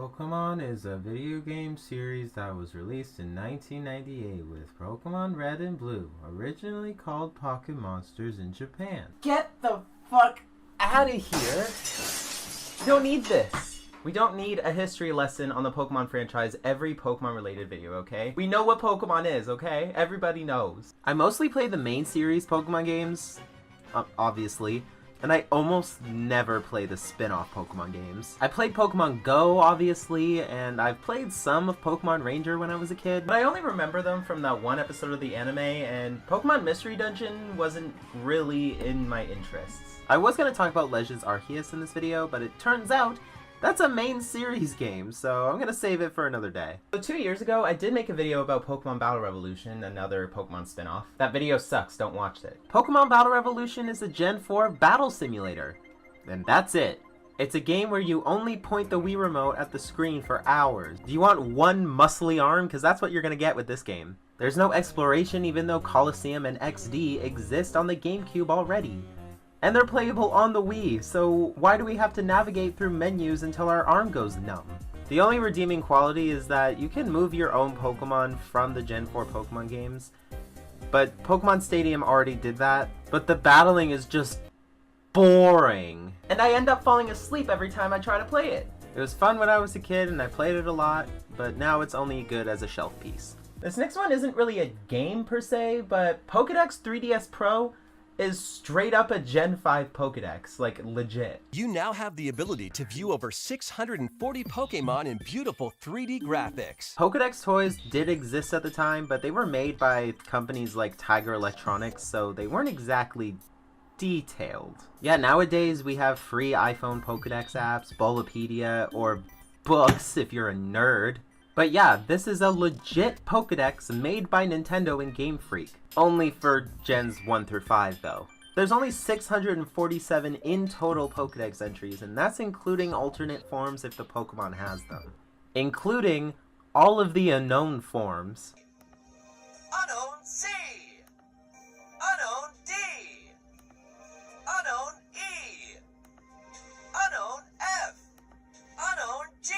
Pokemon is a video game series that was released in 1998 with Pokemon Red and Blue, originally called Pocket Monsters in Japan. Get the fuck out of here! We don't need this. We don't need a history lesson on the Pokemon franchise every Pokemon related video, okay? We know what Pokemon is, okay? Everybody knows. I mostly play the main series Pokemon games, obviously. And I almost never play the spin-off Pokemon games. I played Pokemon Go, obviously, and I've played some of Pokemon Ranger when I was a kid, but I only remember them from that one episode of the anime, and Pokemon Mystery Dungeon wasn't really in my interests. I was going to talk about Legends Arceus in this video, but it turns out that's a main series game, so I'm going to save it for another day. So 2 years ago, I did make a video about Pokemon Battle Revolution, another Pokemon spin-off. That video sucks, don't watch it. Pokemon Battle Revolution is a Gen 4 battle simulator. And that's it. It's a game where you only point the Wii Remote at the screen for hours. Do you want one muscly arm? Because that's what you're going to get with this game. There's no exploration even though Colosseum and XD exist on the GameCube already. And they're playable on the Wii, so why do we have to navigate through menus until our arm goes numb? The only redeeming quality is that you can move your own Pokemon from the Gen 4 Pokemon games, but Pokemon Stadium already did that, but the battling is just boring. And I end up falling asleep every time I try to play it. It was fun when I was a kid and I played it a lot, but now it's only good as a shelf piece. This next one isn't really a game per se, but Pokédex 3DS Pro is straight up a Gen 5 Pokédex, like legit. You now have the ability to view over 640 Pokemon in beautiful 3D graphics. Pokédex toys did exist at the time, but they were made by companies like Tiger Electronics, so they weren't exactly detailed. Yeah, nowadays we have free iPhone Pokédex apps, Bulbapedia, or books if you're a nerd. But yeah, this is a legit Pokédex made by Nintendo and Game Freak. Only for Gens 1 through 5 though. There's only 647 in total Pokédex entries, and that's including alternate forms if the Pokemon has them. Including all of the unknown forms. Unknown C! Unknown D! Unknown E! Unknown F! Unknown G!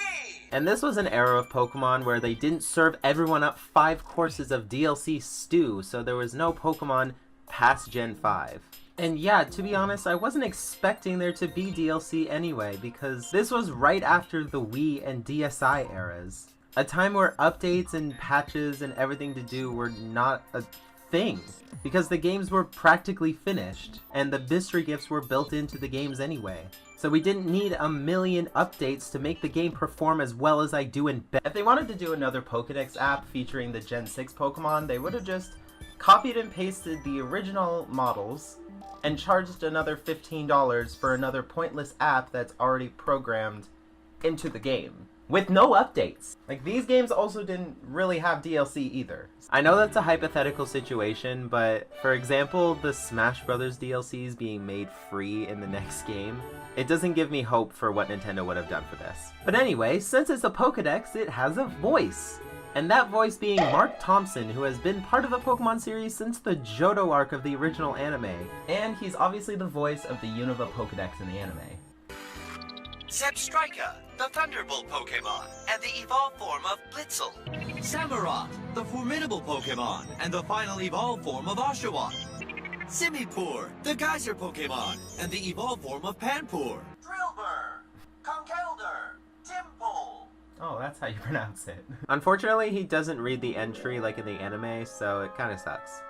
And this was an era of Pokemon where they didn't serve everyone up 5 courses of DLC stew, so there was no Pokemon past Gen 5. And yeah, to be honest, I wasn't expecting there to be DLC anyway, because this was right after the Wii and DSi eras. A time where updates and patches and everything to do were not a thing, because the games were practically finished, and the mystery gifts were built into the games anyway. So we didn't need a million updates to make the game perform as well as I do in bed. If they wanted to do another Pokédex app featuring the Gen 6 Pokemon, they would have just copied and pasted the original models and charged another $15 for another pointless app that's already programmed into the game, with no updates. Like, these games also didn't really have DLC either. I know that's a hypothetical situation, but for example, the Smash Brothers DLCs being made free in the next game, it doesn't give me hope for what Nintendo would have done for this. But anyway, since it's a Pokédex, it has a voice. And that voice being Mark Thompson, who has been part of the Pokemon series since the Johto arc of the original anime. And he's obviously the voice of the Unova Pokédex in the anime. Zebstrika, the Thunderbolt Pokemon, and the evolved form of Blitzel. Samurott, the formidable Pokemon, and the final evolved form of Oshawott. Simipour, the geyser Pokemon, and the evolved form of Panpour. Drillbur, Conkeldurr, Timpole. Oh, that's how you pronounce it. Unfortunately, he doesn't read the entry like in the anime, so it kind of sucks.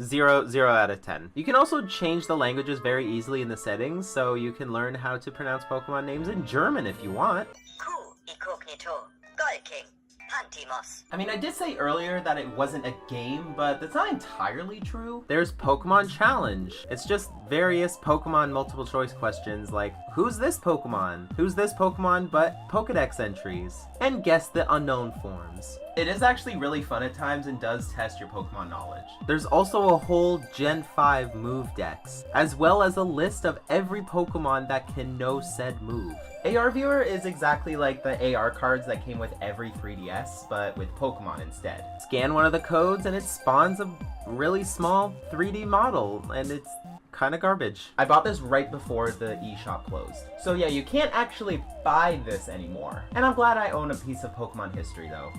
0 out of 10. You can also change the languages very easily in the settings, so you can learn how to pronounce Pokemon names in German if you want. Ku Incognito, Golking, Pantimos. I mean, I did say earlier that it wasn't a game, but that's not entirely true. There's Pokemon Challenge. It's just various Pokemon multiple choice questions like, who's this Pokemon? Who's this Pokemon but Pokédex entries? And guess the unknown forms. It is actually really fun at times and does test your Pokemon knowledge. There's also a whole Gen 5 move dex, as well as a list of every Pokemon that can know said move. AR Viewer is exactly like the AR cards that came with every 3DS, but with Pokemon instead. Scan one of the codes and it spawns a really small 3D model, and it's kind of garbage. I bought this right before the eShop closed. So yeah, you can't actually buy this anymore. And I'm glad I own a piece of Pokemon history though.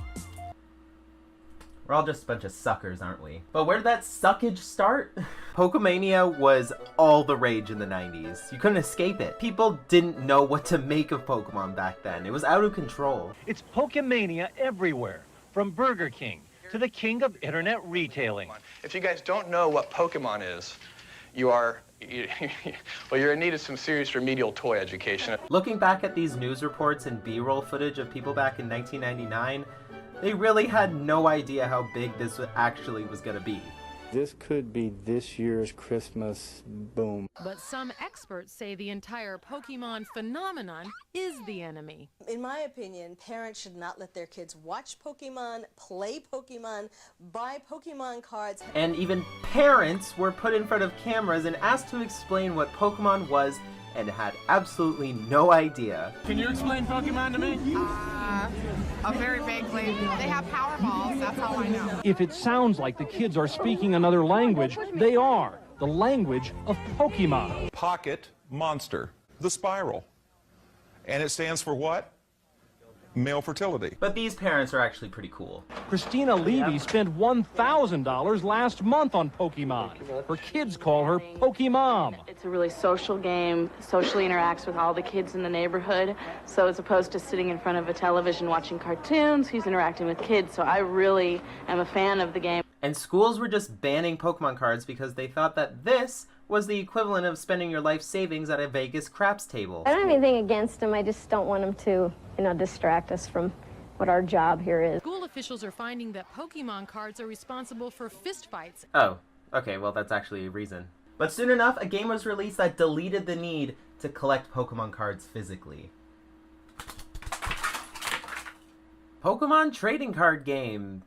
We're all just a bunch of suckers, aren't we? But where did that suckage start? Pokemania was all the rage in the 90s. You couldn't escape it. People didn't know what to make of Pokemon back then. It was out of control. It's Pokemania everywhere, from Burger King to the king of internet retailing. If you guys don't know what Pokemon is, well, you're in need of some serious remedial toy education. Looking back at these news reports and B-roll footage of people back in 1999, they really had no idea how big this actually was gonna be. This could be this year's Christmas boom. But some experts say the entire Pokemon phenomenon is the enemy. In my opinion, parents should not let their kids watch Pokemon, play Pokemon, buy Pokemon cards. And even parents were put in front of cameras and asked to explain what Pokemon was and had absolutely no idea. Can you explain Pokemon to me? Very vaguely. They have power balls, that's all I know. If it sounds like the kids are speaking another language, they are. The language of Pokemon. Pocket Monster. The spiral. And it stands for what? Male fertility. But these parents are actually pretty cool. Christina Levy spent $1,000 last month on Pokemon. Her kids call her Pokemom. It's a really social game, socially interacts with all the kids in the neighborhood. So as opposed to sitting in front of a television watching cartoons, he's interacting with kids. So I really am a fan of the game. And schools were just banning Pokemon cards because they thought that this was the equivalent of spending your life savings at a Vegas craps table. I don't have anything against them. I just don't want them to, distract us from what our job here is. School officials are finding that Pokemon cards are responsible for fistfights. Oh, okay, well that's actually a reason. But soon enough, a game was released that deleted the need to collect Pokemon cards physically. Pokemon Trading Card Game.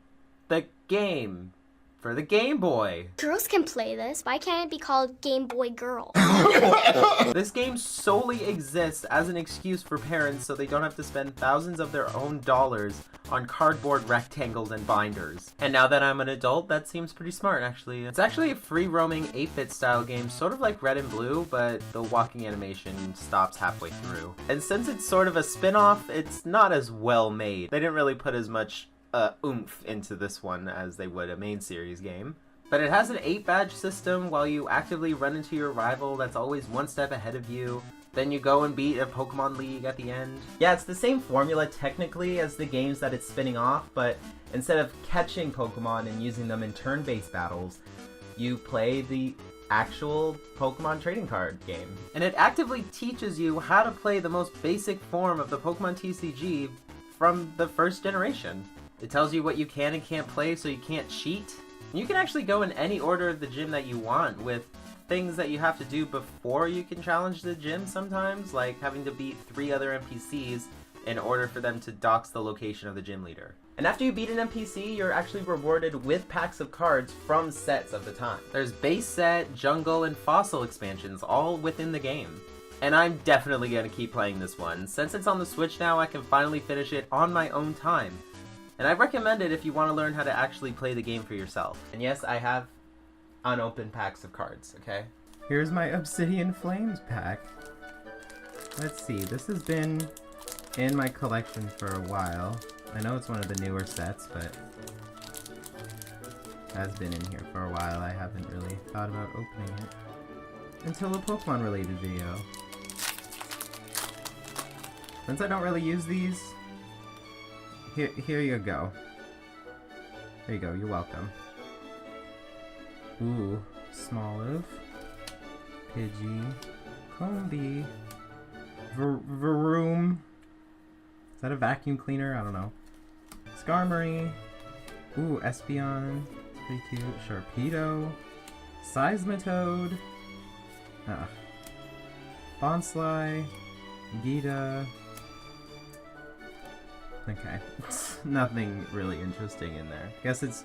The game. For the Game Boy. Girls can play this. Why can't it be called Game Boy Girl? This game solely exists as an excuse for parents so they don't have to spend thousands of their own dollars on cardboard rectangles and binders. And now that I'm an adult, that seems pretty smart, actually. It's actually a free-roaming 8-bit style game, sort of like Red and Blue, but the walking animation stops halfway through. And since it's sort of a spin-off, it's not as well made. They didn't really put as much oomph into this one as they would a main series game. But it has an 8-badge system while you actively run into your rival that's always one step ahead of you. Then you go and beat a Pokemon League at the end. Yeah, it's the same formula technically as the games that it's spinning off, but instead of catching Pokemon and using them in turn-based battles, you play the actual Pokemon trading card game. And it actively teaches you how to play the most basic form of the Pokemon TCG from the first generation. It tells you what you can and can't play so you can't cheat. You can actually go in any order of the gym that you want with things that you have to do before you can challenge the gym sometimes, like having to beat 3 other NPCs in order for them to dox the location of the gym leader. And after you beat an NPC, you're actually rewarded with packs of cards from sets of the time. There's base set, jungle, and fossil expansions all within the game. And I'm definitely going to keep playing this one. Since it's on the Switch now, I can finally finish it on my own time. And I recommend it if you want to learn how to actually play the game for yourself. And yes, I have unopened packs of cards, okay? Here's my Obsidian Flames pack. Let's see, this has been in my collection for a while. I know it's one of the newer sets, but it has been in here for a while. I haven't really thought about opening it until a Pokemon related video. Since I don't really use these, here you go. There you go, you're welcome. Ooh, Smoliv, Pidgey, Combee, Varoom. Is that a vacuum cleaner? I don't know. Skarmory. Ooh, Espeon. It's pretty cute. Sharpedo. Seismitoad. Bonsly. Gita. Okay. Nothing really interesting in there. Guess it's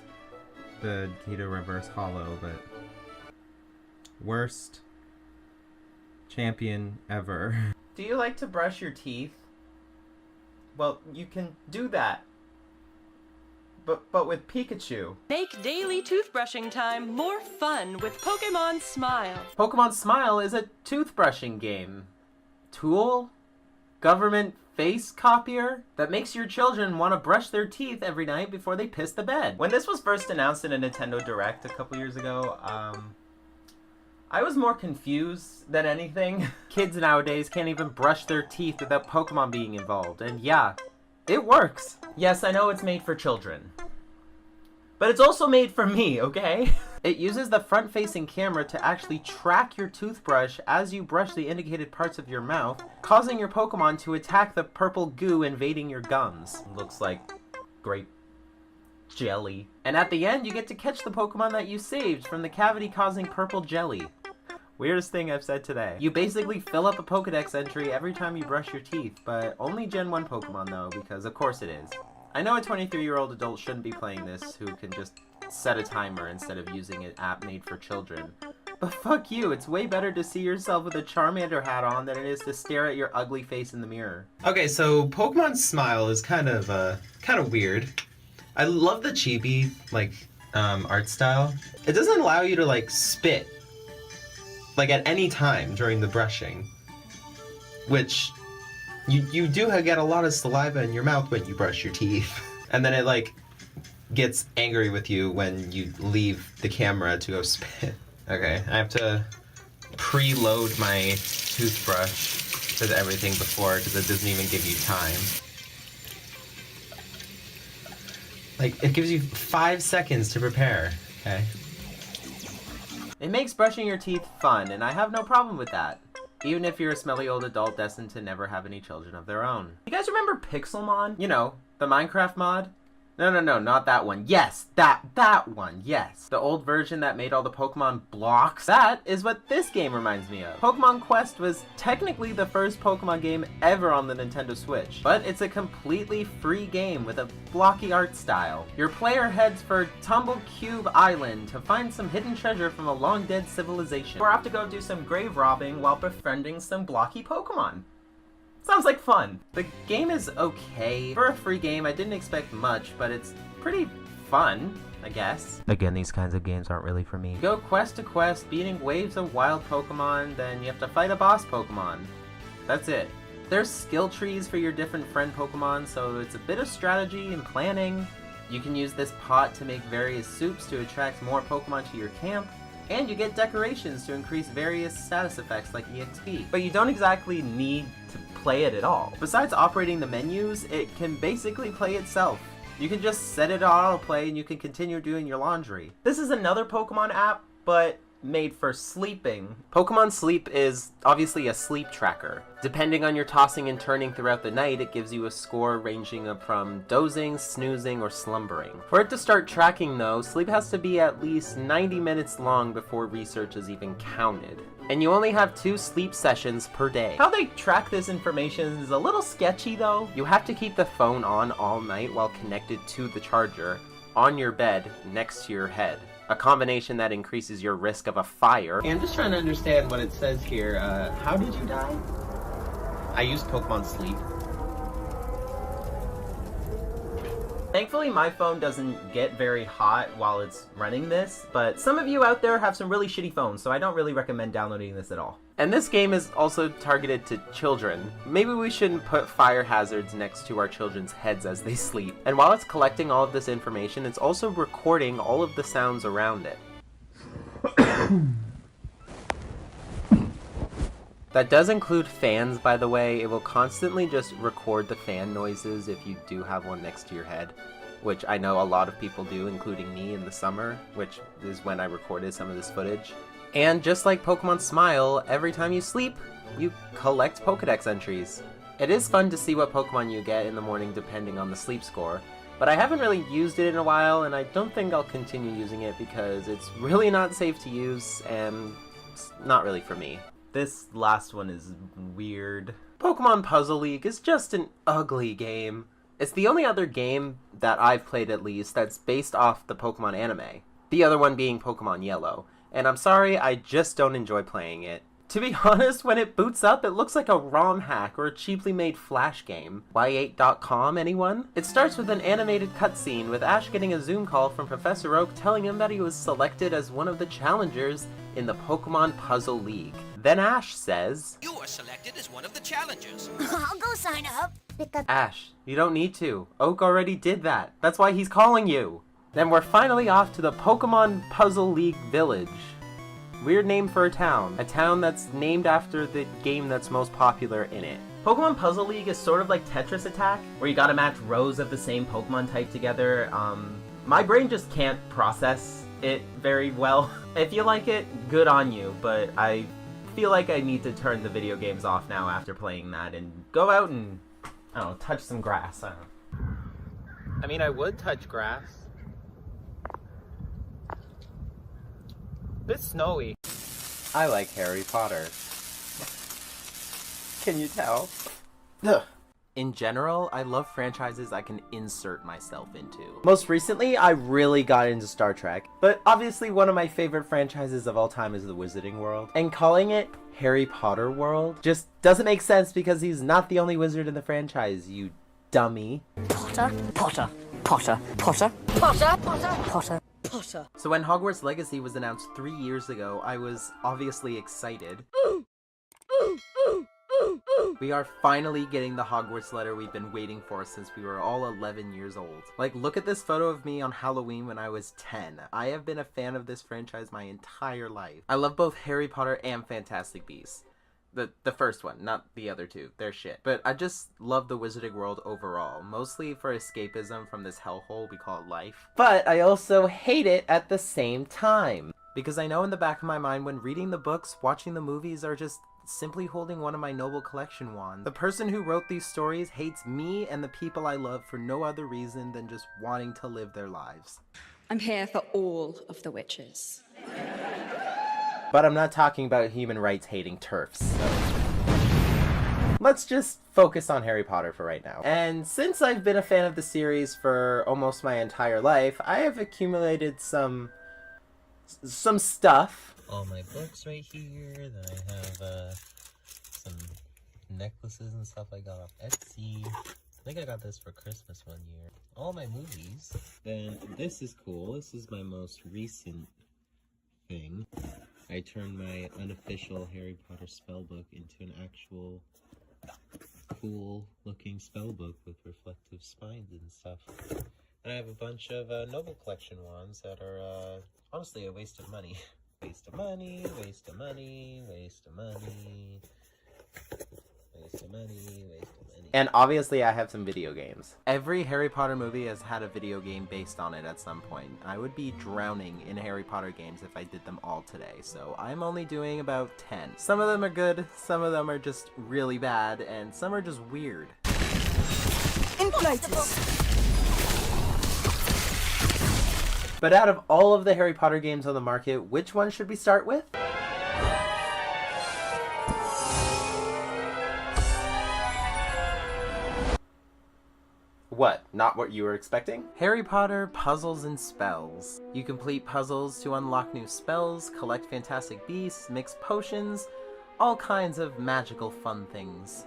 the Gita Reverse Hollow, but worst champion ever. Do you like to brush your teeth? Well, you can do that. but with Pikachu. Make daily toothbrushing time more fun with Pokemon Smile. Pokemon Smile is a toothbrushing game. Tool? Government face copier? That makes your children want to brush their teeth every night before they piss the bed. When this was first announced in a Nintendo Direct a couple years ago, I was more confused than anything. Kids nowadays can't even brush their teeth without Pokemon being involved, and yeah, it works. Yes, I know it's made for children. But it's also made for me, okay? It uses the front-facing camera to actually track your toothbrush as you brush the indicated parts of your mouth, causing your Pokemon to attack the purple goo invading your gums. Looks like grape jelly. And at the end, you get to catch the Pokemon that you saved from the cavity-causing purple jelly. Weirdest thing I've said today. You basically fill up a Pokedex entry every time you brush your teeth, but only Gen 1 Pokemon though, because of course it is. I know a 23-year-old adult shouldn't be playing this who can just set a timer instead of using an app made for children. But fuck you, it's way better to see yourself with a Charmander hat on than it is to stare at your ugly face in the mirror. Okay, so Pokemon Smile is kind of weird. I love the chibi, art style. It doesn't allow you to, spit, at any time during the brushing. Which, you do get a lot of saliva in your mouth when you brush your teeth. And then it, gets angry with you when you leave the camera to go spit. Okay, I have to preload my toothbrush with everything before, because it doesn't even give you time. It gives you 5 seconds to prepare, okay? It makes brushing your teeth fun, and I have no problem with that. Even if you're a smelly old adult destined to never have any children of their own. You guys remember Pixelmon? You know, the Minecraft mod? No, not that one. Yes, that one, yes. The old version that made all the Pokemon blocks. That is what this game reminds me of. Pokemon Quest was technically the first Pokemon game ever on the Nintendo Switch, but it's a completely free game with a blocky art style. Your player heads for Tumble Cube Island to find some hidden treasure from a long-dead civilization, or have to go do some grave robbing while befriending some blocky Pokemon. Sounds like fun. The game is okay. For a free game, I didn't expect much, but it's pretty fun, I guess. Again, these kinds of games aren't really for me. You go quest to quest, beating waves of wild Pokemon, then you have to fight a boss Pokemon. That's it. There's skill trees for your different friend Pokemon, so it's a bit of strategy and planning. You can use this pot to make various soups to attract more Pokemon to your camp. And you get decorations to increase various status effects like EXP. But you don't exactly need to play it at all. Besides operating the menus, it can basically play itself. You can just set it to autoplay and you can continue doing your laundry. This is another Pokemon app, but made for sleeping. Pokemon Sleep is obviously a sleep tracker. Depending on your tossing and turning throughout the night, it gives you a score ranging from dozing, snoozing, or slumbering. For it to start tracking though, sleep has to be at least 90 minutes long before research is even counted. And you only have 2 sleep sessions per day. How they track this information is a little sketchy though. You have to keep the phone on all night while connected to the charger, on your bed, next to your head. A combination that increases your risk of a fire. I'm just trying to understand what it says here. How did you die? I used Pokemon Sleep. Thankfully, my phone doesn't get very hot while it's running this, but some of you out there have some really shitty phones, so I don't really recommend downloading this at all. And this game is also targeted to children. Maybe we shouldn't put fire hazards next to our children's heads as they sleep. And while it's collecting all of this information, it's also recording all of the sounds around it. That does include fans, by the way. It will constantly just record the fan noises if you do have one next to your head, which I know a lot of people do, including me in the summer, which is when I recorded some of this footage. And just like Pokemon Smile, every time you sleep, you collect Pokedex entries. It is fun to see what Pokemon you get in the morning depending on the sleep score, but I haven't really used it in a while, and I don't think I'll continue using it because it's really not safe to use, and it's not really for me. This last one is weird. Pokemon Puzzle League is just an ugly game. It's the only other game that I've played at least that's based off the Pokemon anime. The other one being Pokemon Yellow. And I'm sorry, I just don't enjoy playing it. To be honest, when it boots up, it looks like a ROM hack or a cheaply made Flash game. Y8.com, anyone? It starts with an animated cutscene with Ash getting a Zoom call from Professor Oak telling him that he was selected as one of the challengers in the Pokemon Puzzle League. Then Ash says, You are selected as one of the challengers. I'll go sign up. Ash, you don't need to. Oak already did that. That's why he's calling you. Then we're finally off to the Pokemon Puzzle League Village. Weird name for a town that's named after the game that's most popular in it. Pokemon Puzzle League is sort of like Tetris Attack, where you gotta match rows of the same Pokemon type together. My brain just can't process it very well. If you like it, good on you, but I feel like I need to turn the video games off now after playing that and go out and, I don't know, touch some grass. I mean, I would touch grass. It's snowy. I like Harry Potter. Can you tell? Ugh. In general, I love franchises I can insert myself into. Most recently, I really got into Star Trek, but obviously one of my favorite franchises of all time is the Wizarding World. And calling it Harry Potter World just doesn't make sense because he's not the only wizard in the franchise, you dummy. Potter, Potter, Potter, Potter, Potter, Potter, Potter. Potter. So when Hogwarts Legacy was announced 3 years ago, I was obviously excited. We are finally getting the Hogwarts letter we've been waiting for since we were all 11 years old. Like, look at this photo of me on Halloween when I was 10. I have been a fan of this franchise my entire life. I love both Harry Potter and Fantastic Beasts. The first one, not the other two. They're shit. But I just love the Wizarding World overall, mostly for escapism from this hellhole we call life. But I also hate it at the same time. Because I know in the back of my mind when reading the books, watching the movies are just simply holding one of my noble collection wands. The person who wrote these stories hates me and the people I love for no other reason than just wanting to live their lives. I'm here for all of the witches. But I'm not talking about human rights hating TERFs, so let's just focus on Harry Potter for right now. And since I've been a fan of the series for almost my entire life, I have accumulated some stuff. All my books right here, then I have some necklaces and stuff I got off Etsy. I think I got this for Christmas one year. All my movies. Then this is cool. This is my most recent thing. I turned my unofficial Harry Potter spellbook into an actual cool looking spellbook with reflective spines and stuff. And I have a bunch of Noble Collection wands that are honestly a waste of money. Waste of money, waste of money, waste of money, waste of money, waste of money. And obviously I have some video games. Every Harry Potter movie has had a video game based on it at some point. I would be drowning in Harry Potter games if I did them all today, so I'm only doing about 10. Some of them are good, some of them are just really bad, and some are just weird. Inflators. But out of all of the Harry Potter games on the market, which one should we start with? What, not what you were expecting? Harry Potter Puzzles and Spells. You complete puzzles to unlock new spells, collect fantastic beasts, mix potions, all kinds of magical fun things.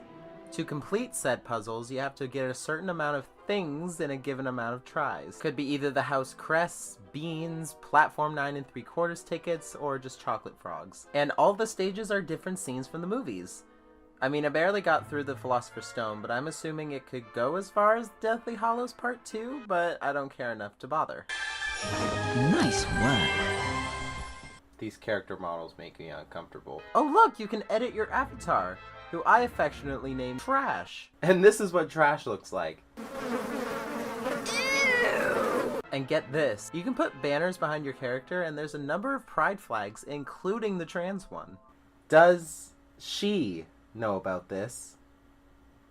To complete said puzzles, you have to get a certain amount of things in a given amount of tries. Could be either the house crests, beans, platform 9 3/4 tickets, or just chocolate frogs. And all the stages are different scenes from the movies. I mean, I barely got through the Philosopher's Stone, but I'm assuming it could go as far as Deathly Hallows Part 2, but I don't care enough to bother. Nice work. These character models make me uncomfortable. Oh look, you can edit your avatar, who I affectionately named Trash. And this is what Trash looks like. Ew. And get this, you can put banners behind your character and there's a number of pride flags, including the trans one. Does she know about this?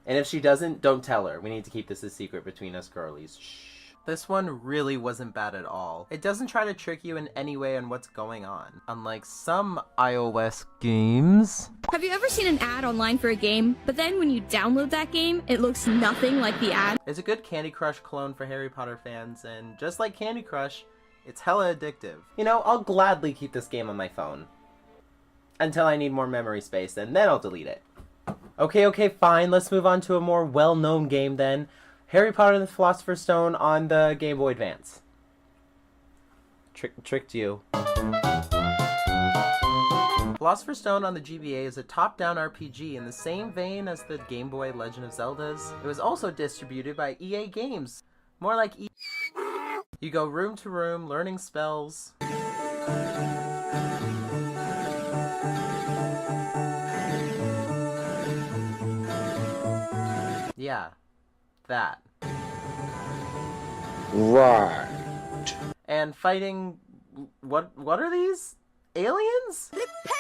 And if she doesn't, don't tell her. We need to keep this a secret between us girlies. Shh. This one really wasn't bad at all. It doesn't try to trick you in any way on what's going on, unlike some iOS games. Have you ever seen an ad online for a game, but then when you download that game, it looks nothing like the ad? It's a good Candy Crush clone for Harry Potter fans, and just like Candy Crush, it's hella addictive. You know, I'll gladly keep this game on my phone. until I need more memory space, and then I'll delete it. Okay, fine. Let's move on to a more well-known game then. Harry Potter and the Philosopher's Stone on the Game Boy Advance. Tricked you. Philosopher's Stone on the GBA is a top-down RPG in the same vein as the Game Boy Legend of Zelda's. It was also distributed by EA Games. More like You go room to room, learning spells. Yeah, that. Right. And fighting... What are these? Aliens?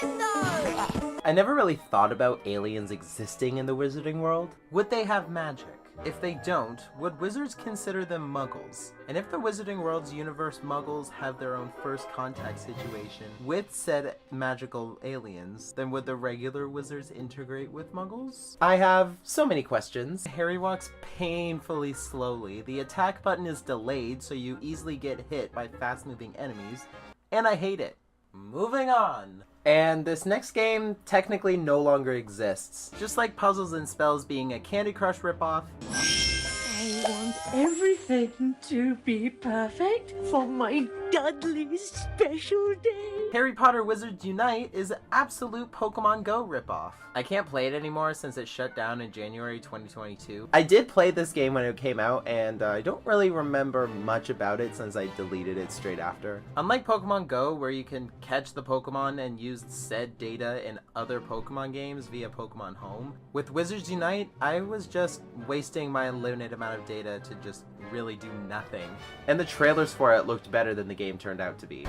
I never really thought about aliens existing in the wizarding world. Would they have magic? If they don't, would wizards consider them muggles? And if the Wizarding World's universe muggles have their own first contact situation with said magical aliens, then would the regular wizards integrate with muggles? I have so many questions. Harry walks painfully slowly. The attack button is delayed, so you easily get hit by fast-moving enemies. And I hate it. Moving on. And this next game technically no longer exists. Just like Puzzles and Spells being a Candy Crush ripoff. I want everything to be perfect for my Dudley's special day. Harry Potter Wizards Unite is an absolute Pokemon Go ripoff. I can't play it anymore since it shut down in January 2022. I did play this game when it came out, and I don't really remember much about it since I deleted it straight after. Unlike Pokemon Go, where you can catch the Pokemon and use said data in other Pokemon games via Pokemon Home, with Wizards Unite, I was just wasting my limited amount of data to just really do nothing. And the trailers for it looked better than the game turned out to be.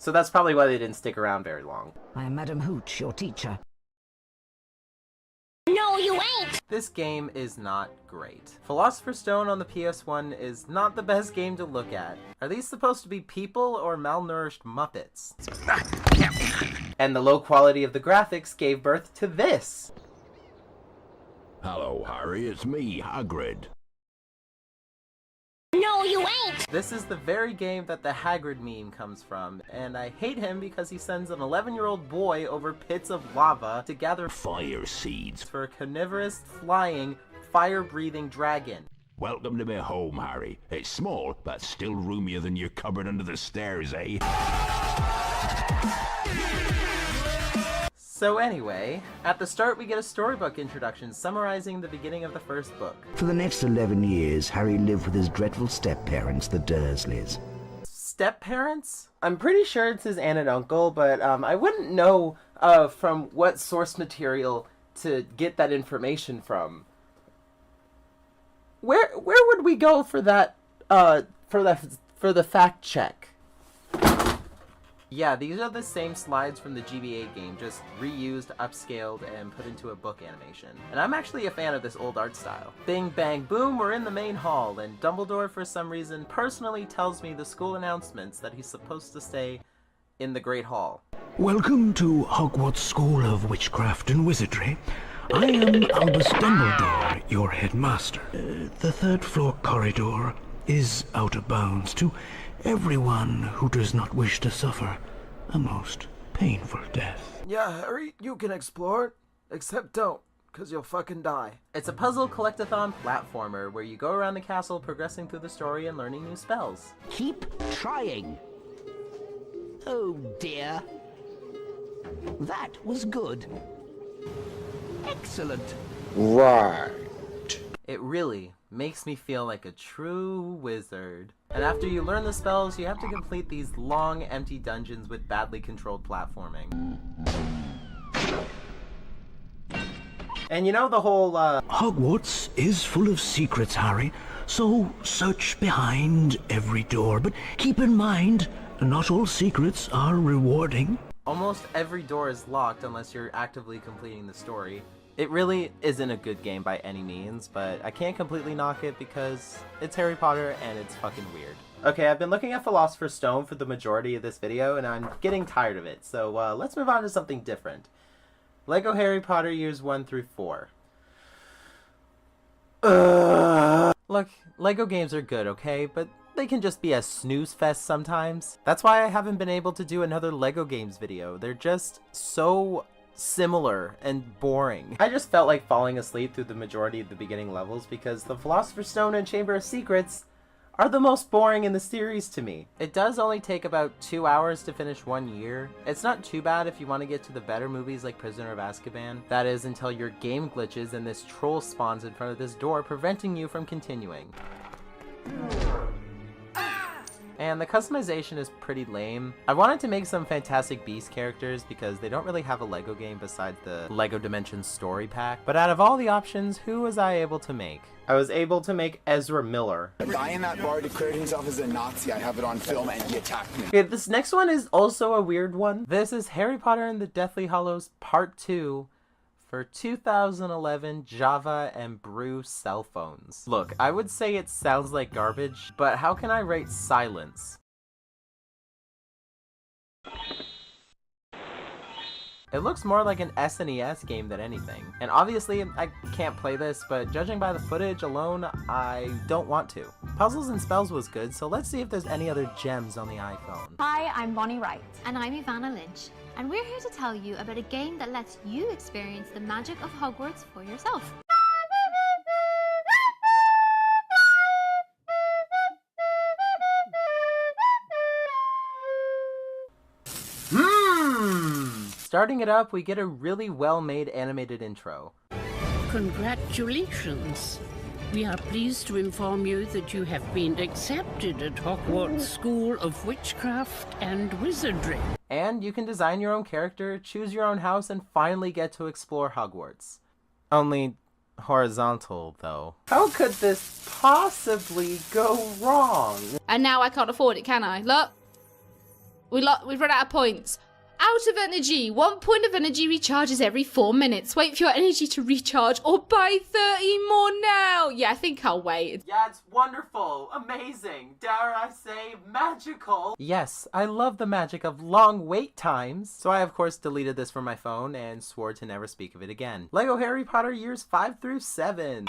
So that's probably why they didn't stick around very long. I am Madam Hooch, your teacher. No, you ain't! This game is not great. Philosopher's Stone on the PS1 is not the best game to look at. Are these supposed to be people or malnourished Muppets? And the low quality of the graphics gave birth to this. Hello, Harry, it's me, Hagrid. No, you ain't! This is the very game that the Hagrid meme comes from, and I hate him because he sends an 11-year-old boy over pits of lava to gather fire seeds for a carnivorous, flying, fire-breathing dragon. Welcome to my home, Harry. It's small, but still roomier than your cupboard under the stairs, eh? So anyway, at the start we get a storybook introduction summarizing the beginning of the first book. For the next 11 years, Harry lived with his dreadful step-parents, the Dursleys. Step-parents? I'm pretty sure it's his aunt and uncle, but I wouldn't know from what source material to get that information from. Where would we go for that for the fact check? Yeah, these are the same slides from the GBA game, just reused, upscaled, and put into a book animation. And I'm actually a fan of this old art style. Bing, bang, boom, we're in the main hall, and Dumbledore, for some reason, personally tells me the school announcements that he's supposed to stay in the Great Hall. Welcome to Hogwarts School of Witchcraft and Wizardry. I am Albus Dumbledore, your headmaster. The third-floor corridor is out of bounds to everyone who does not wish to suffer a most painful death. Yeah, Harry, you can explore it. Except don't, because you'll fucking die. It's a puzzle collectathon platformer where you go around the castle progressing through the story and learning new spells. Keep trying. Oh dear. That was good. Excellent. Right. It really makes me feel like a true wizard. And after you learn the spells, you have to complete these long, empty dungeons with badly controlled platforming. And you know the whole, Hogwarts is full of secrets, Harry, so search behind every door, but keep in mind, not all secrets are rewarding. Almost every door is locked unless you're actively completing the story. It really isn't a good game by any means, but I can't completely knock it because it's Harry Potter and it's fucking weird. Okay, I've been looking at Philosopher's Stone for the majority of this video and I'm getting tired of it, so let's move on to something different. Lego Harry Potter Years 1 through 4. Look, Lego games are good, okay? But they can just be a snooze fest sometimes. That's why I haven't been able to do another Lego games video. They're just so similar and boring. I just felt like falling asleep through the majority of the beginning levels because the Philosopher's Stone and Chamber of Secrets are the most boring in the series to me. It does only take about 2 hours to finish 1 year. It's not too bad if you want to get to the better movies like Prisoner of Azkaban. That is until your game glitches and this troll spawns in front of this door preventing you from continuing. And the customization is pretty lame. I wanted to make some Fantastic Beasts characters because they don't really have a Lego game besides the Lego Dimensions story pack. But out of all the options, who was I able to make? I was able to make Ezra Miller. A guy in that bar declared himself as a Nazi. I have it on film and he attacked me. Okay, this next one is also a weird one. This is Harry Potter and the Deathly Hallows Part 2 for 2011 Java and Brew cell phones. Look, I would say it sounds like garbage, but how can I rate silence? It looks more like an SNES game than anything. And obviously, I can't play this, but judging by the footage alone, I don't want to. Puzzles and Spells was good, so let's see if there's any other gems on the iPhone. Hi, I'm Bonnie Wright. And I'm Ivana Lynch. And we're here to tell you about a game that lets you experience the magic of Hogwarts for yourself. Starting it up, we get a really well-made animated intro. Congratulations. We are pleased to inform you that you have been accepted at Hogwarts School of Witchcraft and Wizardry. And you can design your own character, choose your own house, and finally get to explore Hogwarts. Only horizontal, though. How could this possibly go wrong? And now I can't afford it, can I? Look. We've run out of points. Out of energy. 1 point of energy recharges every 4 minutes. Wait for your energy to recharge or buy 30 more now. Yeah, I think I'll wait. Yeah, it's wonderful, amazing, dare I say, magical. Yes, I love the magic of long wait times. So I, of course, deleted this from my phone and swore to never speak of it again. Lego Harry Potter Years 5 through 7.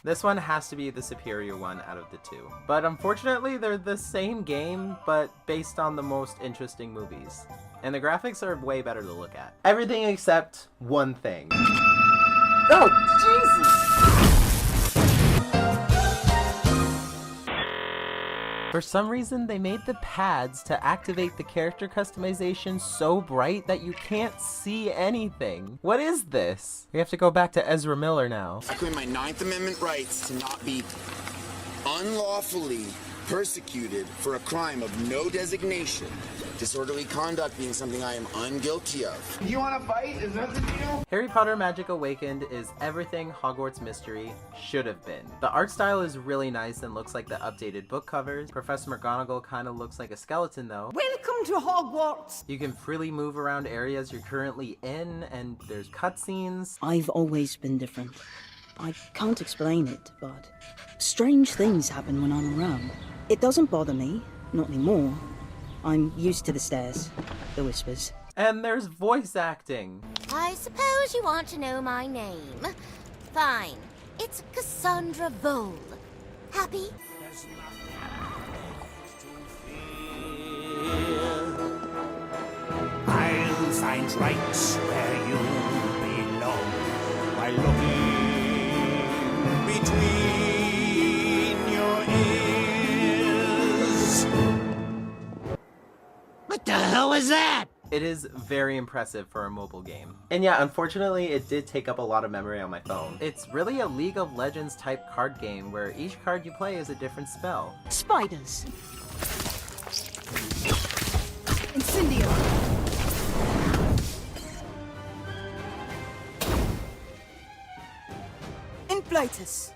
This one has to be the superior one out of the two. But unfortunately, they're the same game, but based on the most interesting movies. And the graphics are way better to look at. Everything except one thing. Oh, Jesus! For some reason, they made the pads to activate the character customization so bright that you can't see anything. What is this? We have to go back to Ezra Miller now. I claim my 9th Amendment rights to not be unlawfully persecuted for a crime of no designation. Disorderly conduct being something I am unguilty of. You want to fight? Is that the deal? Harry Potter Magic Awakened is everything Hogwarts Mystery should have been. The art style is really nice and looks like the updated book covers. Professor McGonagall kind of looks like a skeleton though. Welcome to Hogwarts! You can freely move around areas you're currently in, and there's cutscenes. I've always been different. I can't explain it, but strange things happen when I'm around. It doesn't bother me, not anymore. I'm used to the stares, the whispers. And there's voice acting. I suppose you want to know my name. Fine. It's Cassandra Vole. Happy? I'll find right where you belong by looking between your ears. What the hell is that? It is very impressive for a mobile game. And yeah, unfortunately, it did take up a lot of memory on my phone. It's really a League of Legends type card game where each card you play is a different spell. Spiders. Incendio. Inflatus.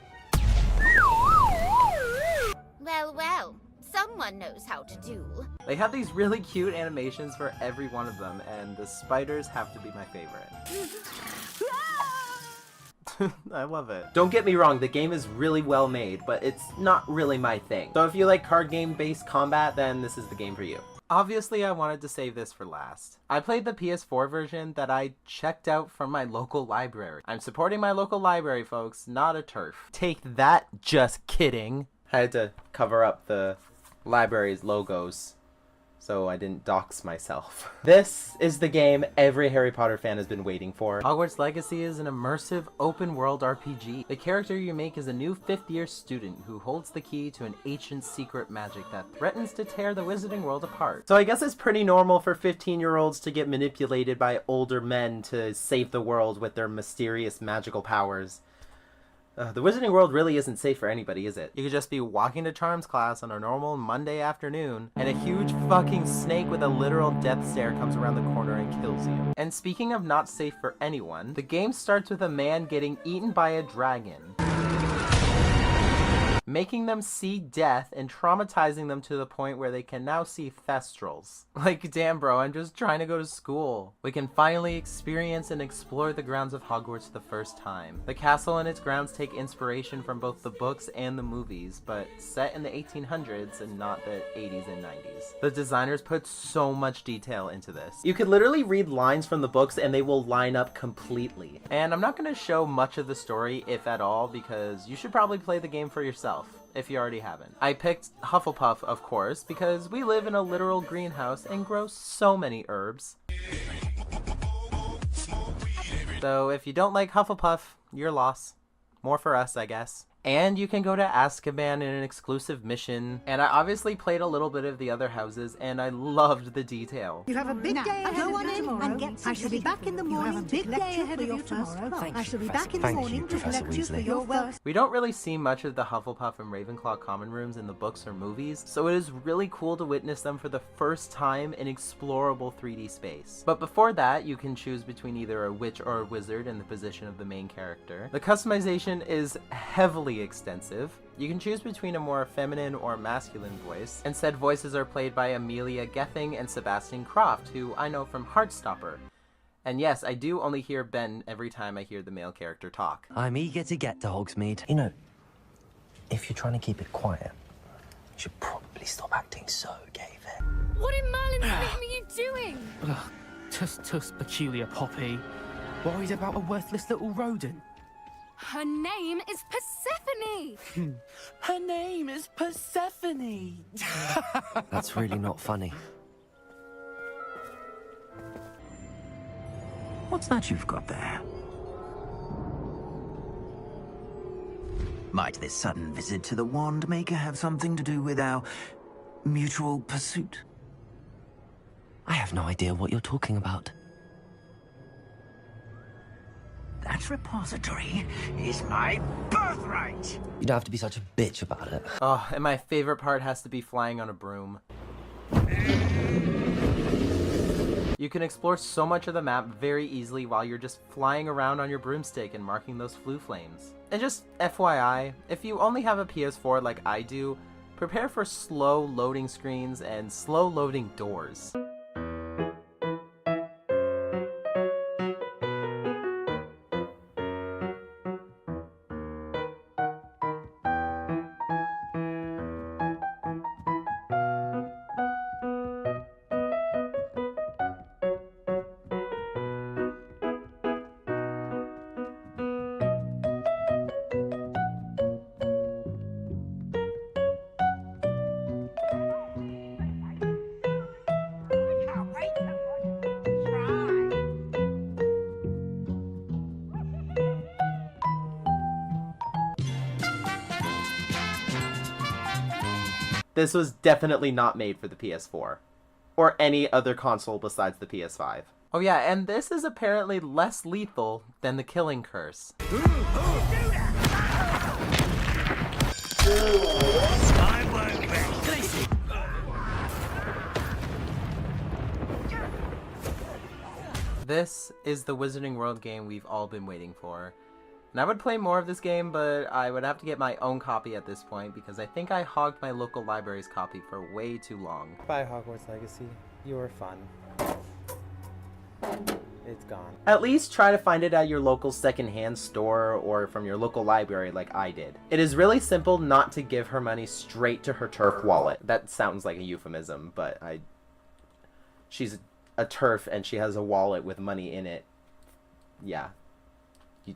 Well, well. So someone knows how to duel. They have these really cute animations for every one of them, and the spiders have to be my favorite. I love it. Don't get me wrong, the game is really well made, but it's not really my thing. So if you like card game based combat, then this is the game for you. Obviously, I wanted to save this for last. I played the PS4 version that I checked out from my local library. I'm supporting my local library, folks, not a turf. Take that, just kidding. I had to cover up the library's logos so I didn't dox myself. This is the game every Harry Potter fan has been waiting for. Hogwarts Legacy is an immersive, open-world RPG. The character you make is a new 5th-year student who holds the key to an ancient secret magic that threatens to tear the wizarding world apart. So I guess it's pretty normal for 15-year-olds to get manipulated by older men to save the world with their mysterious magical powers. The wizarding world really isn't safe for anybody, is it? You could just be walking to Charms class on a normal Monday afternoon, and a huge fucking snake with a literal death stare comes around the corner and kills you. And speaking of not safe for anyone, the game starts with a man getting eaten by a dragon, making them see death and traumatizing them to the point where they can now see thestrals. Like, damn bro, I'm just trying to go to school. We can finally experience and explore the grounds of Hogwarts for the first time. The castle and its grounds take inspiration from both the books and the movies, but set in the 1800s and not the 80s and 90s. The designers put so much detail into this. You could literally read lines from the books and they will line up completely. And I'm not going to show much of the story, if at all, because you should probably play the game for yourself if you already haven't. I picked Hufflepuff, of course, because we live in a literal greenhouse and grow so many herbs. So if you don't like Hufflepuff, your loss. More for us, I guess. And you can go to Azkaban in an exclusive mission. And I obviously played a little bit of the other houses, and I loved the detail. You have a big day ahead of you tomorrow, and get I shall be back in the morning to collect you for your first class. I shall be back in the morning to collect you for your first. We don't really see much of the Hufflepuff and Ravenclaw common rooms in the books or movies, so it is really cool to witness them for the first time in explorable 3D space. But before that, you can choose between either a witch or a wizard in the position of the main character. The customization is heavily extensive. You can choose between a more feminine or masculine voice, and said voices are played by Amelia Gething and Sebastian Croft, who I know from Heartstopper. And yes, I do only hear Ben every time I hear the male character talk. I'm eager to get to Hogsmeade. You know, if you're trying to keep it quiet, you should probably stop acting so gay there. What in Merlin's name are you doing? Ugh, tuss, peculiar Poppy. Worried about a worthless little rodent? Her name is Persephone! Her name is Persephone! That's really not funny. What's that you've got there? Might this sudden visit to the Wand Maker have something to do with our mutual pursuit? I have no idea what you're talking about. That repository is my birthright! You don't have to be such a bitch about it. Oh, and my favorite part has to be flying on a broom. You can explore so much of the map very easily while you're just flying around on your broomstick and marking those flue flames. And just FYI, if you only have a PS4 like I do, prepare for slow loading screens and slow loading doors. This was definitely not made for the PS4. Or any other console besides the PS5. Oh yeah, and this is apparently less lethal than the Killing Curse. This is the Wizarding World game we've all been waiting for. And I would play more of this game, but I would have to get my own copy at this point because I think I hogged my local library's copy for way too long. Bye, Hogwarts Legacy. You were fun. It's gone. At least try to find it at your local secondhand store or from your local library like I did. It is really simple not to give her money straight to her TERF wallet. That sounds like a euphemism, but she's a TERF and she has a wallet with money in it. Yeah.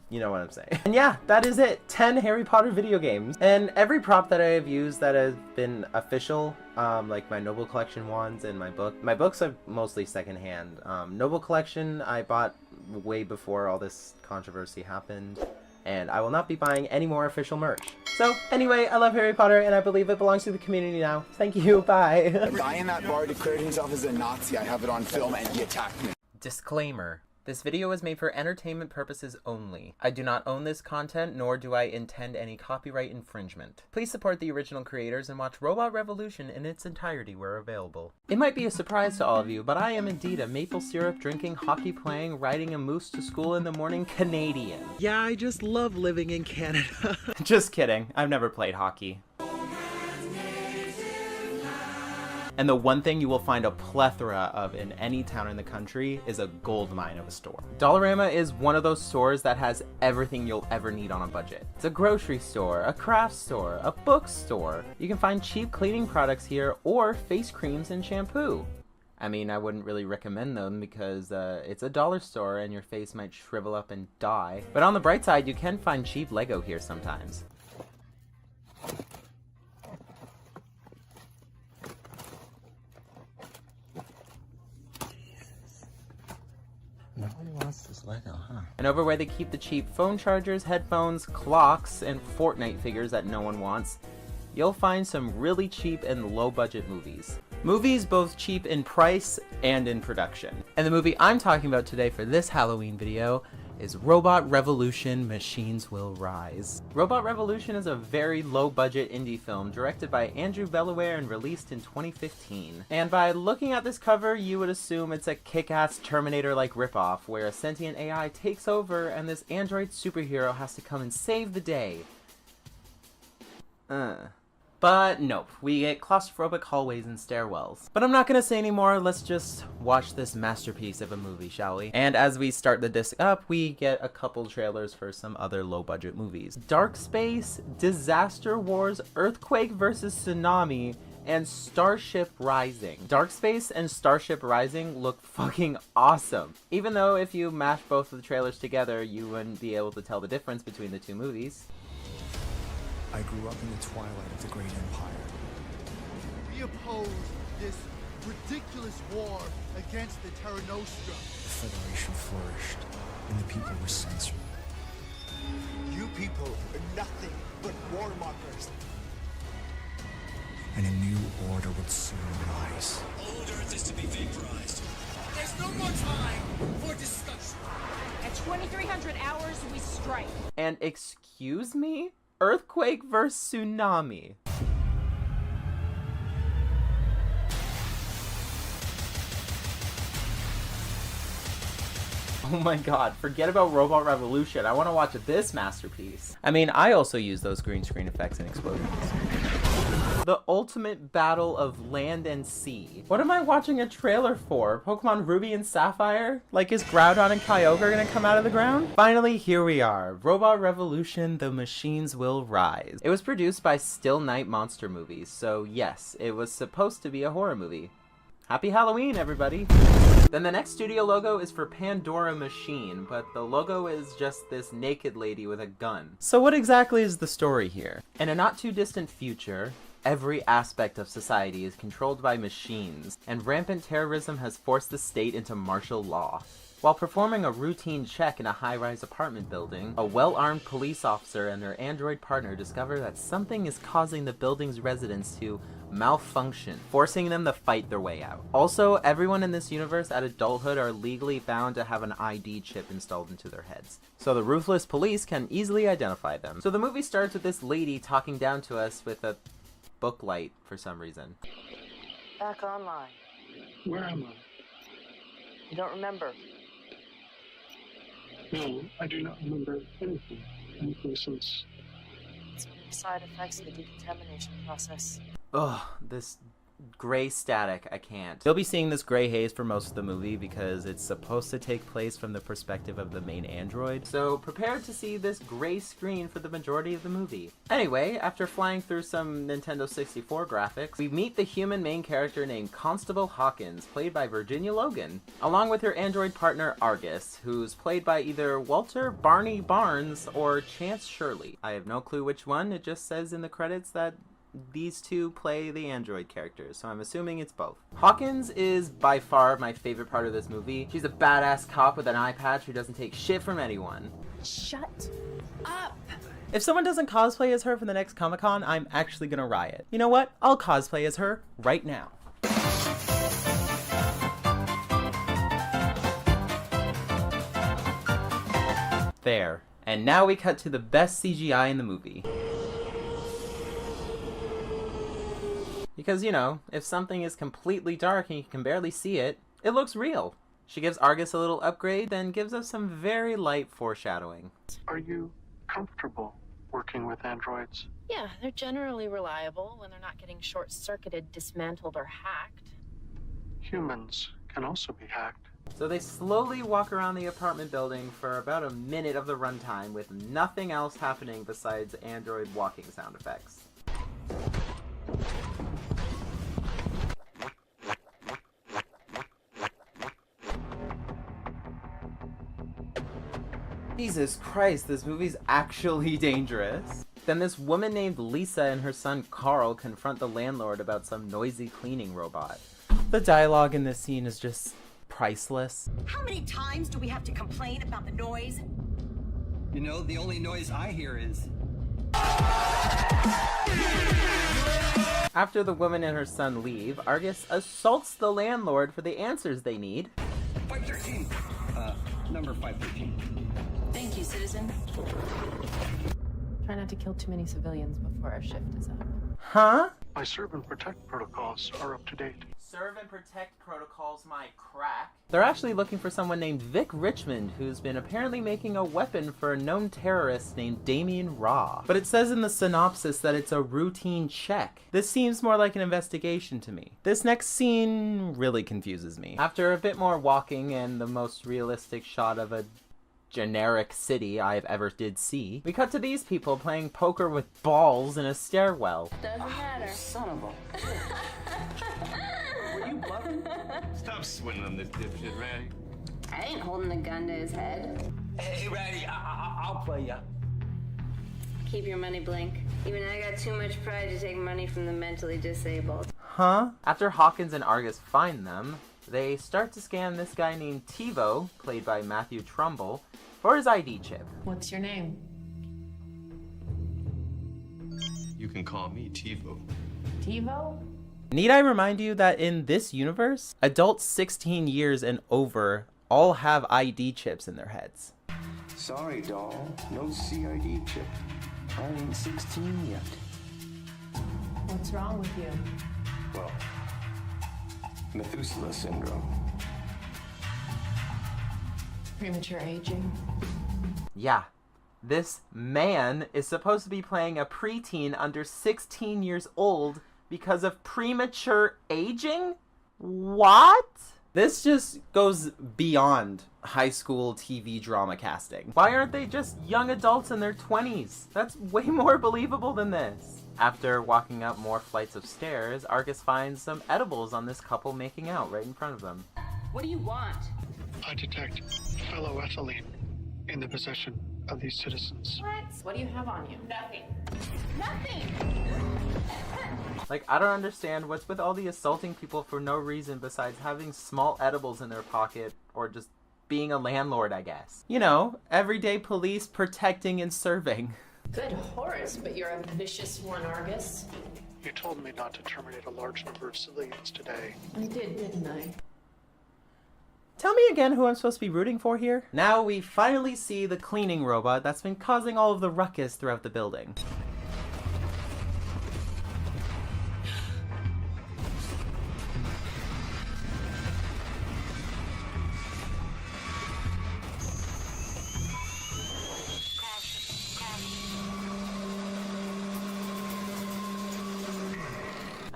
You know what I'm saying. And yeah, that is it. 10 Harry Potter video games. And every prop that I have used that has been official, like my Noble Collection ones and my book. My books are mostly secondhand. Noble Collection I bought way before all this controversy happened. And I will not be buying any more official merch. So anyway, I love Harry Potter and I believe it belongs to the community now. Thank you, bye. A guy in that bar declared himself as a Nazi. I have it on film and he attacked me. Disclaimer. This video is made for entertainment purposes only. I do not own this content, nor do I intend any copyright infringement. Please support the original creators and watch Robot Revolution in its entirety where available. It might be a surprise to all of you, but I am indeed a maple syrup drinking, hockey playing, riding a moose to school in the morning Canadian. Yeah, I just love living in Canada. Just kidding. I've never played hockey. And the one thing you will find a plethora of in any town in the country is a gold mine of a store. Dollarama is one of those stores that has everything you'll ever need on a budget. It's a grocery store, a craft store, a bookstore. You can find cheap cleaning products here or face creams and shampoo. I mean, I wouldn't really recommend them because it's a dollar store and your face might shrivel up and die. But on the bright side, you can find cheap Lego here sometimes. Nobody wants this Lego, huh? And over where they keep the cheap phone chargers, headphones, clocks, and Fortnite figures that no one wants, you'll find some really cheap and low-budget movies. Movies both cheap in price and in production. And the movie I'm talking about today for this Halloween video is Robot Revolution: Machines Will Rise. Robot Revolution is a very low-budget indie film directed by Andrew Bellaware and released in 2015. And by looking at this cover, you would assume it's a kick-ass Terminator-like ripoff where a sentient AI takes over and this android superhero has to come and save the day. But nope, we get claustrophobic hallways and stairwells. But I'm not gonna say any more, let's just watch this masterpiece of a movie, shall we? And as we start the disc up, we get a couple trailers for some other low-budget movies. Dark Space, Disaster Wars, Earthquake vs. Tsunami, and Starship Rising. Dark Space and Starship Rising look fucking awesome. Even though if you mash both of the trailers together, you wouldn't be able to tell the difference between the two movies. I grew up in the twilight of the Great Empire. We oppose this ridiculous war against the Terra Nostra. The Federation flourished, and the people were censored. You people are nothing but warmongers. And a new order would soon rise. Old Earth is to be vaporized. There's no more time for discussion. At 2300 hours, we strike. And excuse me? Earthquake vs. Tsunami. Oh my god, forget about Robot Revolution. I want to watch this masterpiece. I mean, I also use those green screen effects and explosions. The ultimate battle of land and sea. What am I watching a trailer for? Pokemon Ruby and Sapphire? Like, is Groudon and Kyogre gonna come out of the ground? Finally, here we are. Robot Revolution: The Machines Will Rise. It was produced by Still Night Monster Movies, so yes, it was supposed to be a horror movie. Happy Halloween, everybody! Then the next studio logo is for Pandora Machine, but the logo is just this naked lady with a gun. So what exactly is the story here? In a not too distant future, every aspect of society is controlled by machines, and rampant terrorism has forced the state into martial law. While performing a routine check in a high-rise apartment building, a well-armed police officer and their android partner discover that something is causing the building's residents to malfunction, forcing them to fight their way out. Also, everyone in this universe at adulthood are legally bound to have an ID chip installed into their heads, so the ruthless police can easily identify them. So the movie starts with this lady talking down to us with a book light for some reason. Back online. Where am I? You don't remember? No, I do not remember anything. nuisance. It's one of the side effects of the decontamination process. Ugh, this gray static, I can't. You'll be seeing this gray haze for most of the movie because it's supposed to take place from the perspective of the main android, so prepare to see this gray screen for the majority of the movie. Anyway, after flying through some Nintendo 64 graphics, we meet the human main character named Constable Hawkins, played by Virginia Logan, along with her android partner Argus, who's played by either Walter Barney Barnes or Chance Shirley. I have no clue which one, it just says in the credits that these two play the android characters, so I'm assuming it's both. Hawkins is by far my favorite part of this movie. She's a badass cop with an eye patch who doesn't take shit from anyone. Shut up! If someone doesn't cosplay as her for the next Comic-Con, I'm actually gonna riot. You know what? I'll cosplay as her right now. There. And now we cut to the best CGI in the movie. Because, you know, if something is completely dark and you can barely see it, it looks real. She gives Argus a little upgrade, then gives us some very light foreshadowing. Are you comfortable working with androids? Yeah, they're generally reliable when they're not getting short-circuited, dismantled, or hacked. Humans can also be hacked. So they slowly walk around the apartment building for about a minute of the runtime with nothing else happening besides android walking sound effects. Jesus Christ, this movie's actually dangerous. Then this woman named Lisa and her son Carl confront the landlord about some noisy cleaning robot. The dialogue in this scene is just priceless. How many times do we have to complain about the noise? You know, the only noise I hear is... After the woman and her son leave, Argus assaults the landlord for the answers they need. 513. Number 513. Thank you, citizen. Try not to kill too many civilians before our shift is up. Huh? My serve and protect protocols are up to date. Serve and protect protocols, my crack. They're actually looking for someone named Vic Richmond, who's been apparently making a weapon for a known terrorist named Damien Raw. But it says in the synopsis that it's a routine check. This seems more like an investigation to me. This next scene really confuses me. After a bit more walking and the most realistic shot of a generic city I've ever did see, we cut to these people playing poker with balls in a stairwell. Doesn't matter. Son of a... Were you bluffing? Stop swindling this dipshit, Ratty. I ain't holding a gun to his head. Hey, Ratty, I'll play ya. Keep your money, Blink. Even I got too much pride to take money from the mentally disabled. Huh? After Hawkins and Argus find them, they start to scan this guy named Tivo, played by Matthew Trumbull, for his ID chip. What's your name? You can call me Tivo. Tivo? Need I remind you that in this universe, adults 16 years and over all have ID chips in their heads. Sorry, doll. No CID chip. I ain't 16 yet. What's wrong with you? Well, Methuselah syndrome. Premature aging? Yeah. This man is supposed to be playing a preteen under 16 years old because of premature aging? What? This just goes beyond high school TV drama casting. Why aren't they just young adults in their 20s? That's way more believable than this. After walking up more flights of stairs, Argus finds some edibles on this couple making out right in front of them. What do you want? I detect fellow ethylene in the possession of these citizens. What? What do you have on you? Nothing. Nothing! Like, I don't understand what's with all the assaulting people for no reason besides having small edibles in their pocket or just being a landlord, I guess. You know, everyday police protecting and serving. Good horse, but you're a vicious one, Argus. You told me not to terminate a large number of civilians today. I did, didn't I? Tell me again who I'm supposed to be rooting for here? Now we finally see the cleaning robot that's been causing all of the ruckus throughout the building.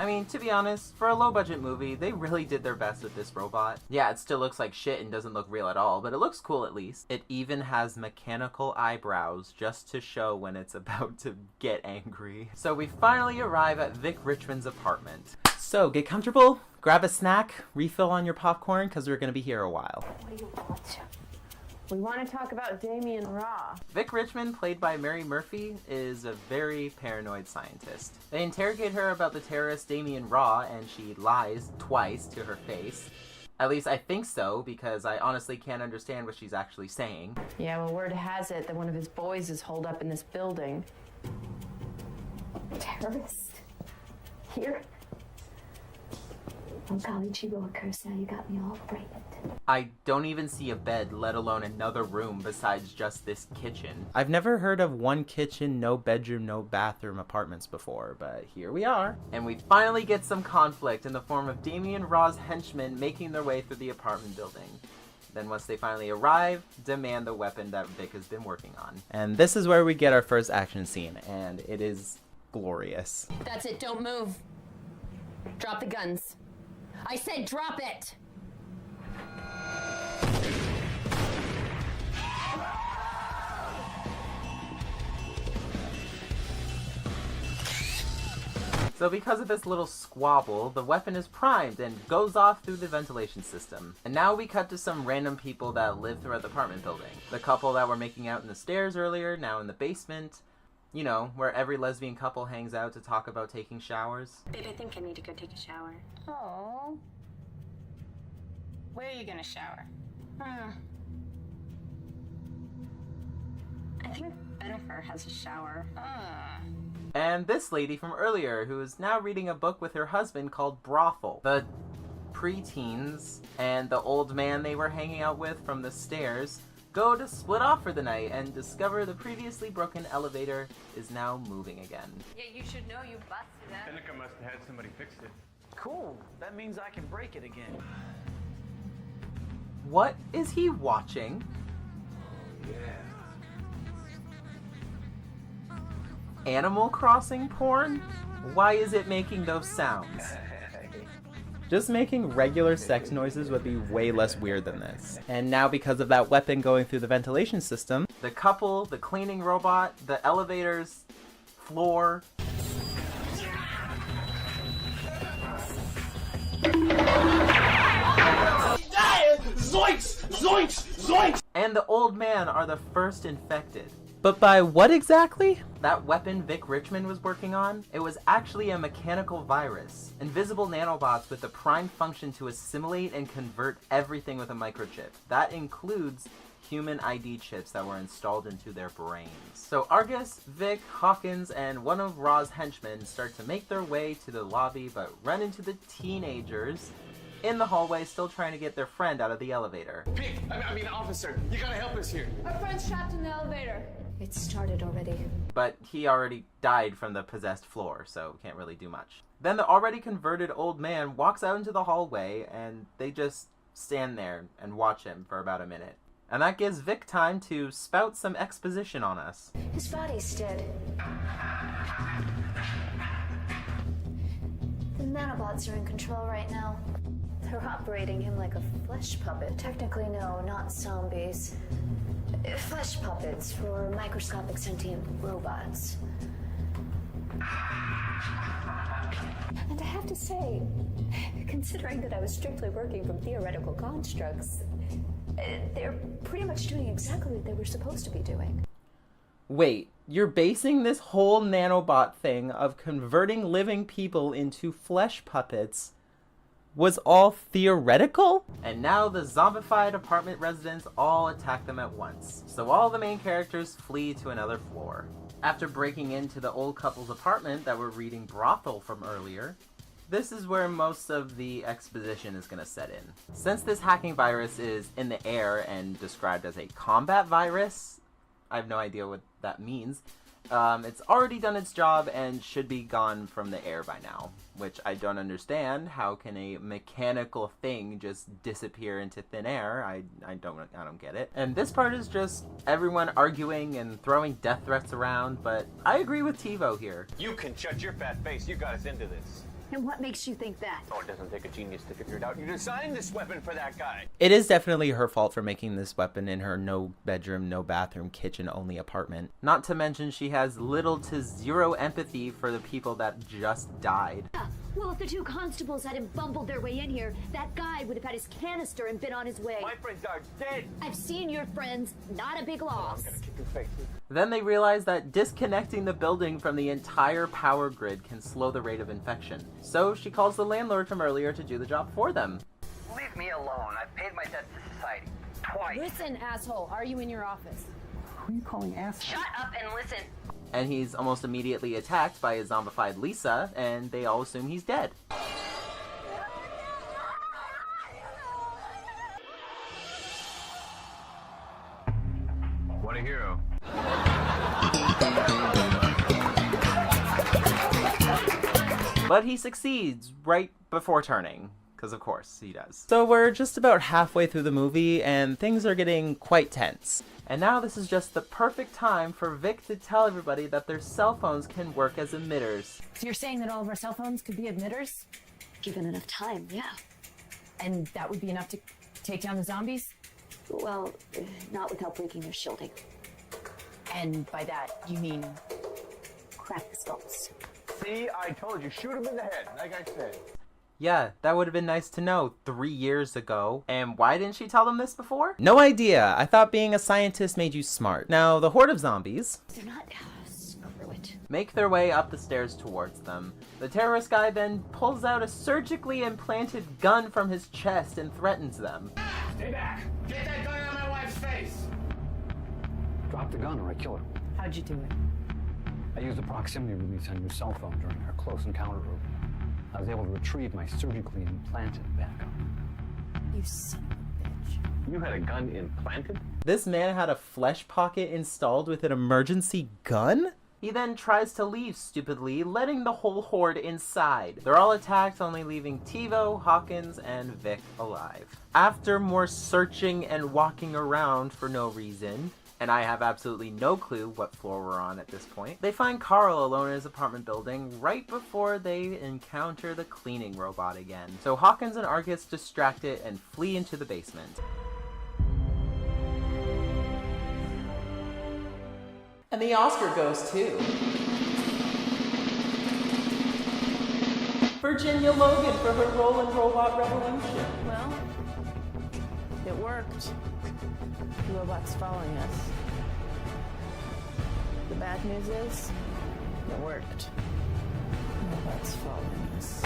I mean, to be honest, for a low-budget movie, they really did their best with this robot. Yeah, it still looks like shit and doesn't look real at all, but it looks cool at least. It even has mechanical eyebrows just to show when it's about to get angry. So we finally arrive at Vic Richmond's apartment. So get comfortable, grab a snack, refill on your popcorn, because we're gonna be here a while. What do you want? We want to talk about Damien Raw. Vic Richmond, played by Mary Murphy, is a very paranoid scientist. They interrogate her about the terrorist Damien Raw, and she lies twice to her face. At least I think so, because I honestly can't understand what she's actually saying. Yeah, well, word has it that one of his boys is holed up in this building. Terrorist? Here? Oh, golly gee willikers, now you got me all frightened. I don't even see a bed, let alone another room besides just this kitchen. I've never heard of one kitchen, no bedroom, no bathroom apartments before, but here we are. And we finally get some conflict in the form of Damien Raw's henchmen making their way through the apartment building. Then once they finally arrive, demand the weapon that Vic has been working on. And this is where we get our first action scene, and it is glorious. That's it, don't move. Drop the guns. I said drop it! So because of this little squabble, the weapon is primed and goes off through the ventilation system. And now we cut to some random people that live throughout the apartment building. The couple that were making out in the stairs earlier, now in the basement. You know, where every lesbian couple hangs out to talk about taking showers. Babe, I think I need to go take a shower. Oh. Where are you gonna shower? I think Jennifer has a shower. And this lady from earlier, who is now reading a book with her husband called Brothel. The preteens and the old man they were hanging out with from the stairs go to split off for the night and discover the previously broken elevator is now moving again. Yeah, you should know you busted that. Seneca must have had somebody fix it. Cool. That means I can break it again. What is he watching? Animal Crossing porn? Why is it making those sounds? Just making regular sex noises would be way less weird than this. And now because of that weapon going through the ventilation system, the couple, the cleaning robot, the elevator's floor, Zoinks! Zoinks! Zoinks! And the old man are the first infected. But by what exactly? That weapon Vic Richmond was working on? It was actually a mechanical virus. Invisible nanobots with the prime function to assimilate and convert everything with a microchip. That includes human ID chips that were installed into their brains. So Argus, Vic, Hawkins, and one of Raw's henchmen start to make their way to the lobby but run into the teenagers in the hallway still trying to get their friend out of the elevator. Vic, I mean, officer, you gotta help us here. Our friend's trapped in the elevator. It started already. But he already died from the possessed floor, so can't really do much. Then the already converted old man walks out into the hallway, and they just stand there and watch him for about a minute. And that gives Vic time to spout some exposition on us. His body's dead. The nanobots are in control right now. They're operating him like a flesh puppet. Technically, no, not zombies. Flesh puppets for microscopic sentient robots. And I have to say, considering that I was strictly working from theoretical constructs, they're pretty much doing exactly what they were supposed to be doing. Wait, you're basing this whole nanobot thing of converting living people into flesh puppets was all theoretical? And now the zombified apartment residents all attack them at once. So all the main characters flee to another floor. After breaking into the old couple's apartment that were reading Brothel from earlier, this is where most of the exposition is going to set in. Since this hacking virus is in the air and described as a combat virus, I have no idea what that means. It's already done its job and should be gone from the air by now, which I don't understand. How can a mechanical thing just disappear into thin air? I don't get it. And this part is just everyone arguing and throwing death threats around, but I agree with TiVo here. You can shut your fat face. You got us into this. And what makes you think that? Oh, it doesn't take a genius to figure it out. You designed this weapon for that guy. It is definitely her fault for making this weapon in her no bedroom, no bathroom, kitchen only apartment. Not to mention she has little to zero empathy for the people that just died. Well, if the two constables hadn't bumbled their way in here, that guy would have had his canister and been on his way. My friends are dead. I've seen your friends, not a big loss. Then they realize that disconnecting the building from the entire power grid can slow the rate of infection. So she calls the landlord from earlier to do the job for them. Leave me alone. I've paid my debt to society. Twice. Listen, asshole, are you in your office? Who are you calling asshole? Shut up and listen. And he's almost immediately attacked by a zombified Lisa, and they all assume he's dead. What a hero. But he succeeds right before turning, because of course he does. So we're just about halfway through the movie, and things are getting quite tense. And now this is just the perfect time for Vic to tell everybody that their cell phones can work as emitters. So you're saying that all of our cell phones could be emitters? Given enough time, yeah. And that would be enough to take down the zombies? Well, not without breaking their shielding. And by that, you mean... Crack the skulls. See, I told you, shoot him in the head, like I said. Yeah, that would have been nice to know 3 years ago. And why didn't she tell them this before? No idea. I thought being a scientist made you smart. Now, the horde of zombies... They're not... screw it. Make their way up the stairs towards them. The terrorist guy then pulls out a surgically implanted gun from his chest and threatens them. Stay back. Get that gun on my wife's face. Drop the gun or I kill her. How'd you do it? I used the proximity release on your cell phone during our close encounter room. I was able to retrieve my surgically implanted backup. You son of a bitch. You had a gun implanted? This man had a flesh pocket installed with an emergency gun? He then tries to leave stupidly, letting the whole horde inside. They're all attacked, only leaving TiVo, Hawkins, and Vic alive. After more searching and walking around for no reason, and I have absolutely no clue what floor we're on at this point, they find Carl alone in his apartment building right before they encounter the cleaning robot again. So Hawkins and Argus distract it and flee into the basement. And the Oscar goes to Virginia Logan for her role in Robot Revolution. Well, it worked. The robot's following us. The bad news is, it worked. The robot's following us.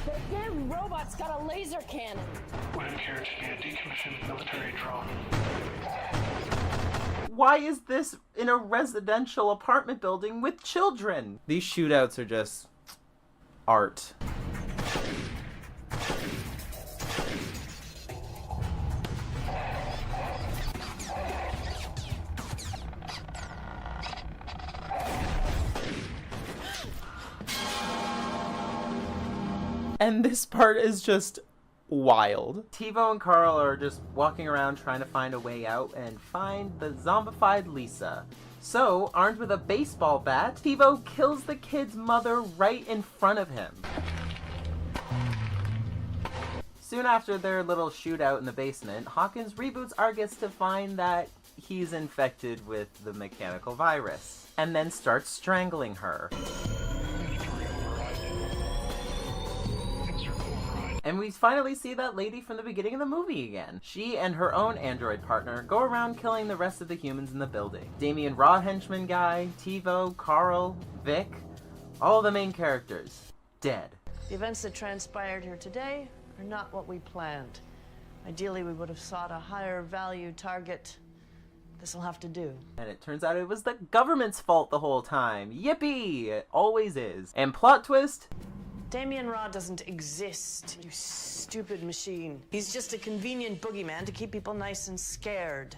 The damn robot's got a laser cannon. What appeared to be a decommissioned military drone. Why is this in a residential apartment building with children? These shootouts are just art. And this part is just wild. TiVo and Carl are just walking around trying to find a way out and find the zombified Lisa. So, armed with a baseball bat, TiVo kills the kid's mother right in front of him. Soon after their little shootout in the basement, Hawkins reboots Argus to find that he's infected with the mechanical virus, and then starts strangling her. And we finally see that lady from the beginning of the movie again. She and her own android partner go around killing the rest of the humans in the building. Damien Raw henchman guy, TiVo, Carl, Vic, all the main characters, dead. The events that transpired here today are not what we planned. Ideally, we would have sought a higher value target. This'll have to do. And it turns out it was the government's fault the whole time. Yippee! It always is. And plot twist? Damien Raw doesn't exist, you stupid machine. He's just a convenient boogeyman to keep people nice and scared.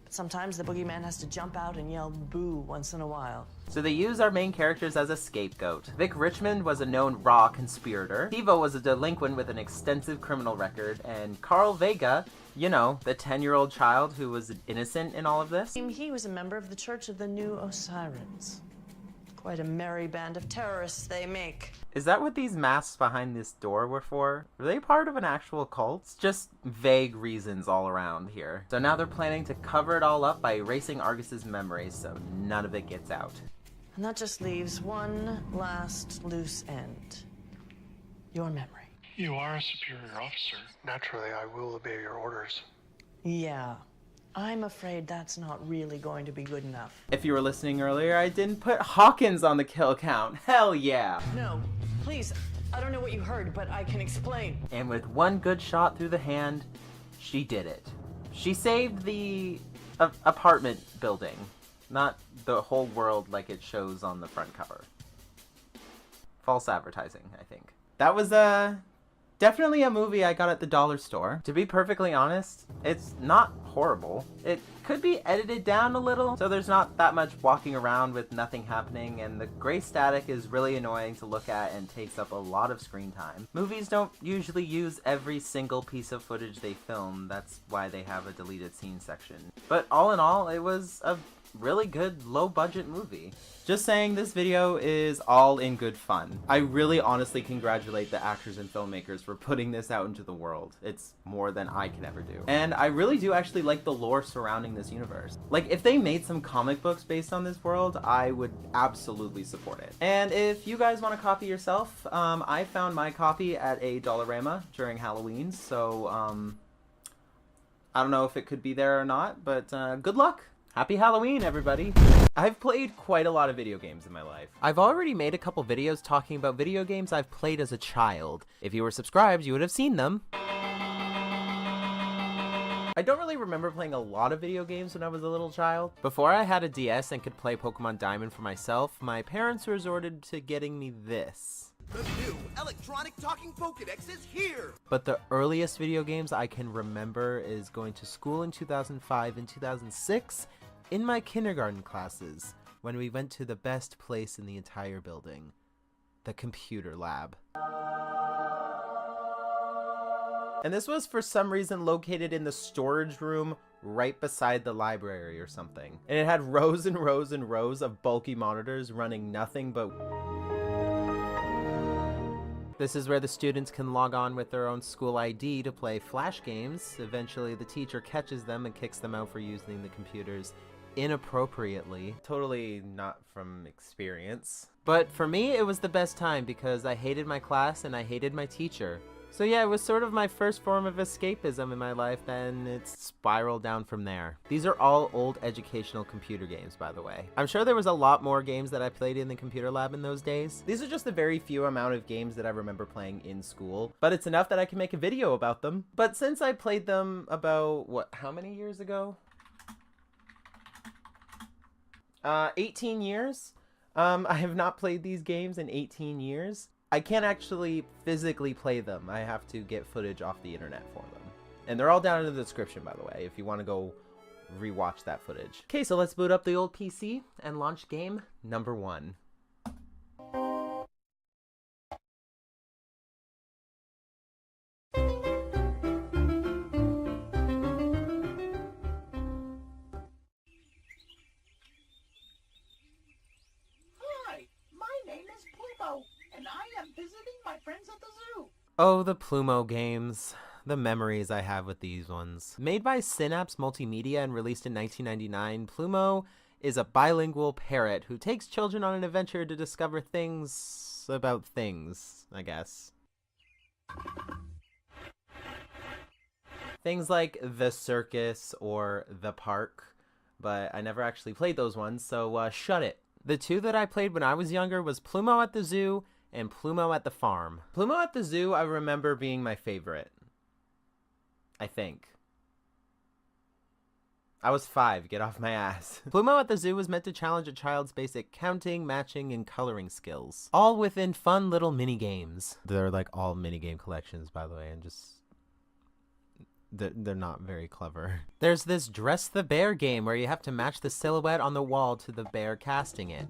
But Sometimes the boogeyman has to jump out and yell boo once in a while. So they use our main characters as a scapegoat. Vic Richmond was a known raw conspirator. TiVo was a delinquent with an extensive criminal record. And Carl Vega, you know, the 10-year-old child who was innocent in all of this. He was a member of the Church of the New Osirans. Quite a merry band of terrorists they make. Is that what these masks behind this door were for? Were they part of an actual cult? It's just vague reasons all around here. So now they're planning to cover it all up by erasing Argus's memories so none of it gets out. And that just leaves one last loose end. Your memory. You are a superior officer. Naturally, I will obey your orders. Yeah. I'm afraid that's not really going to be good enough. If you were listening earlier, I didn't put Hawkins on the kill count. Hell yeah. No, please. I don't know what you heard, but I can explain. And with one good shot through the hand, she did it. She saved the apartment building, not the whole world like it shows on the front cover. False advertising, I think. That was definitely a movie I got at the dollar store. To be perfectly honest, it's not horrible. It could be edited down a little, so there's not that much walking around with nothing happening, and the gray static is really annoying to look at and takes up a lot of screen time. Movies don't usually use every single piece of footage they film, that's why they have a deleted scene section. But all in all, it was a really good low-budget movie. Just saying, this video is all in good fun. I really honestly congratulate the actors and filmmakers for putting this out into the world. It's more than I can ever do. And I really do actually like the lore surrounding this universe. Like, if they made some comic books based on this world, I would absolutely support it. And if you guys want a copy yourself, I found my copy at a Dollarama during Halloween, so I don't know if it could be there or not, but good luck! Happy Halloween, everybody! I've played quite a lot of video games in my life. I've already made a couple videos talking about video games I've played as a child. If you were subscribed, you would have seen them. I don't really remember playing a lot of video games when I was a little child. Before I had a DS and could play Pokemon Diamond for myself, my parents resorted to getting me this. The new electronic talking Pokédex is here! But the earliest video games I can remember is going to school in 2005 and 2006, in my kindergarten classes, when we went to the best place in the entire building, the computer lab. And this was for some reason located in the storage room right beside the library or something. And it had rows and rows and rows of bulky monitors running nothing but... This is where the students can log on with their own school ID to play Flash games. Eventually the teacher catches them and kicks them out for using the computers inappropriately. Totally not from experience. But for me, it was the best time because I hated my class and I hated my teacher. So yeah, it was sort of my first form of escapism in my life, then it spiraled down from there. These are all old educational computer games, by the way. I'm sure there was a lot more games that I played in the computer lab in those days. These are just the very few amount of games that I remember playing in school, but it's enough that I can make a video about them. But since I played them about, how many years ago? 18 years? I have not played these games in 18 years. I can't actually physically play them. I have to get footage off the internet for them. And they're all down in the description, by the way, if you want to go rewatch that footage. Okay, so let's boot up the old PC and launch game number 1. Hi, my name is Pluto, and I am visiting my friends at the zoo. Oh, the Plumo games. The memories I have with these ones. Made by Synapse Multimedia and released in 1999, Plumo is a bilingual parrot who takes children on an adventure to discover things about things, I guess. Things like the circus or the park, but I never actually played those ones, so shut it. The two that I played when I was younger was Plumo at the Zoo and Plumo at the Farm. Plumo at the Zoo I remember being my favorite. I think. I was 5, get off my ass. Plumo at the Zoo was meant to challenge a child's basic counting, matching, and coloring skills. All within fun little mini games. They're like all mini game collections, by the way, and just... they're not very clever. There's this Dress the Bear game where you have to match the silhouette on the wall to the bear casting it.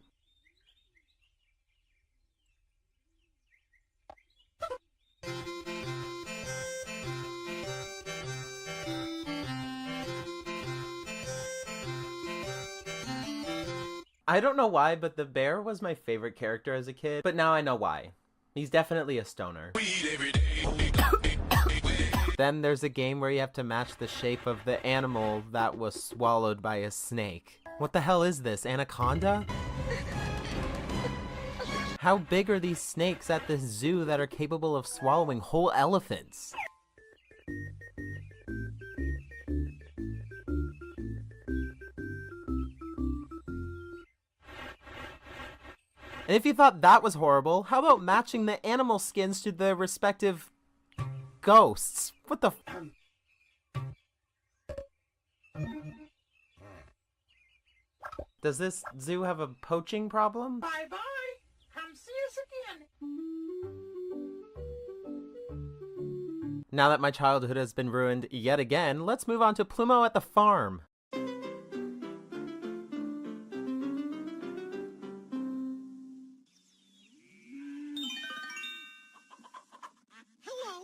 I don't know why, but the bear was my favorite character as a kid, but now I know why. He's definitely a stoner. Then there's a game where you have to match the shape of the animal that was swallowed by a snake. What the hell is this, anaconda? How big are these snakes at this zoo that are capable of swallowing whole elephants? And if you thought that was horrible, how about matching the animal skins to the respective ghosts? What the f- Does this zoo have a poaching problem? Bye-bye. Come see us again. Now that my childhood has been ruined yet again, let's move on to Plumo at the farm. Hello,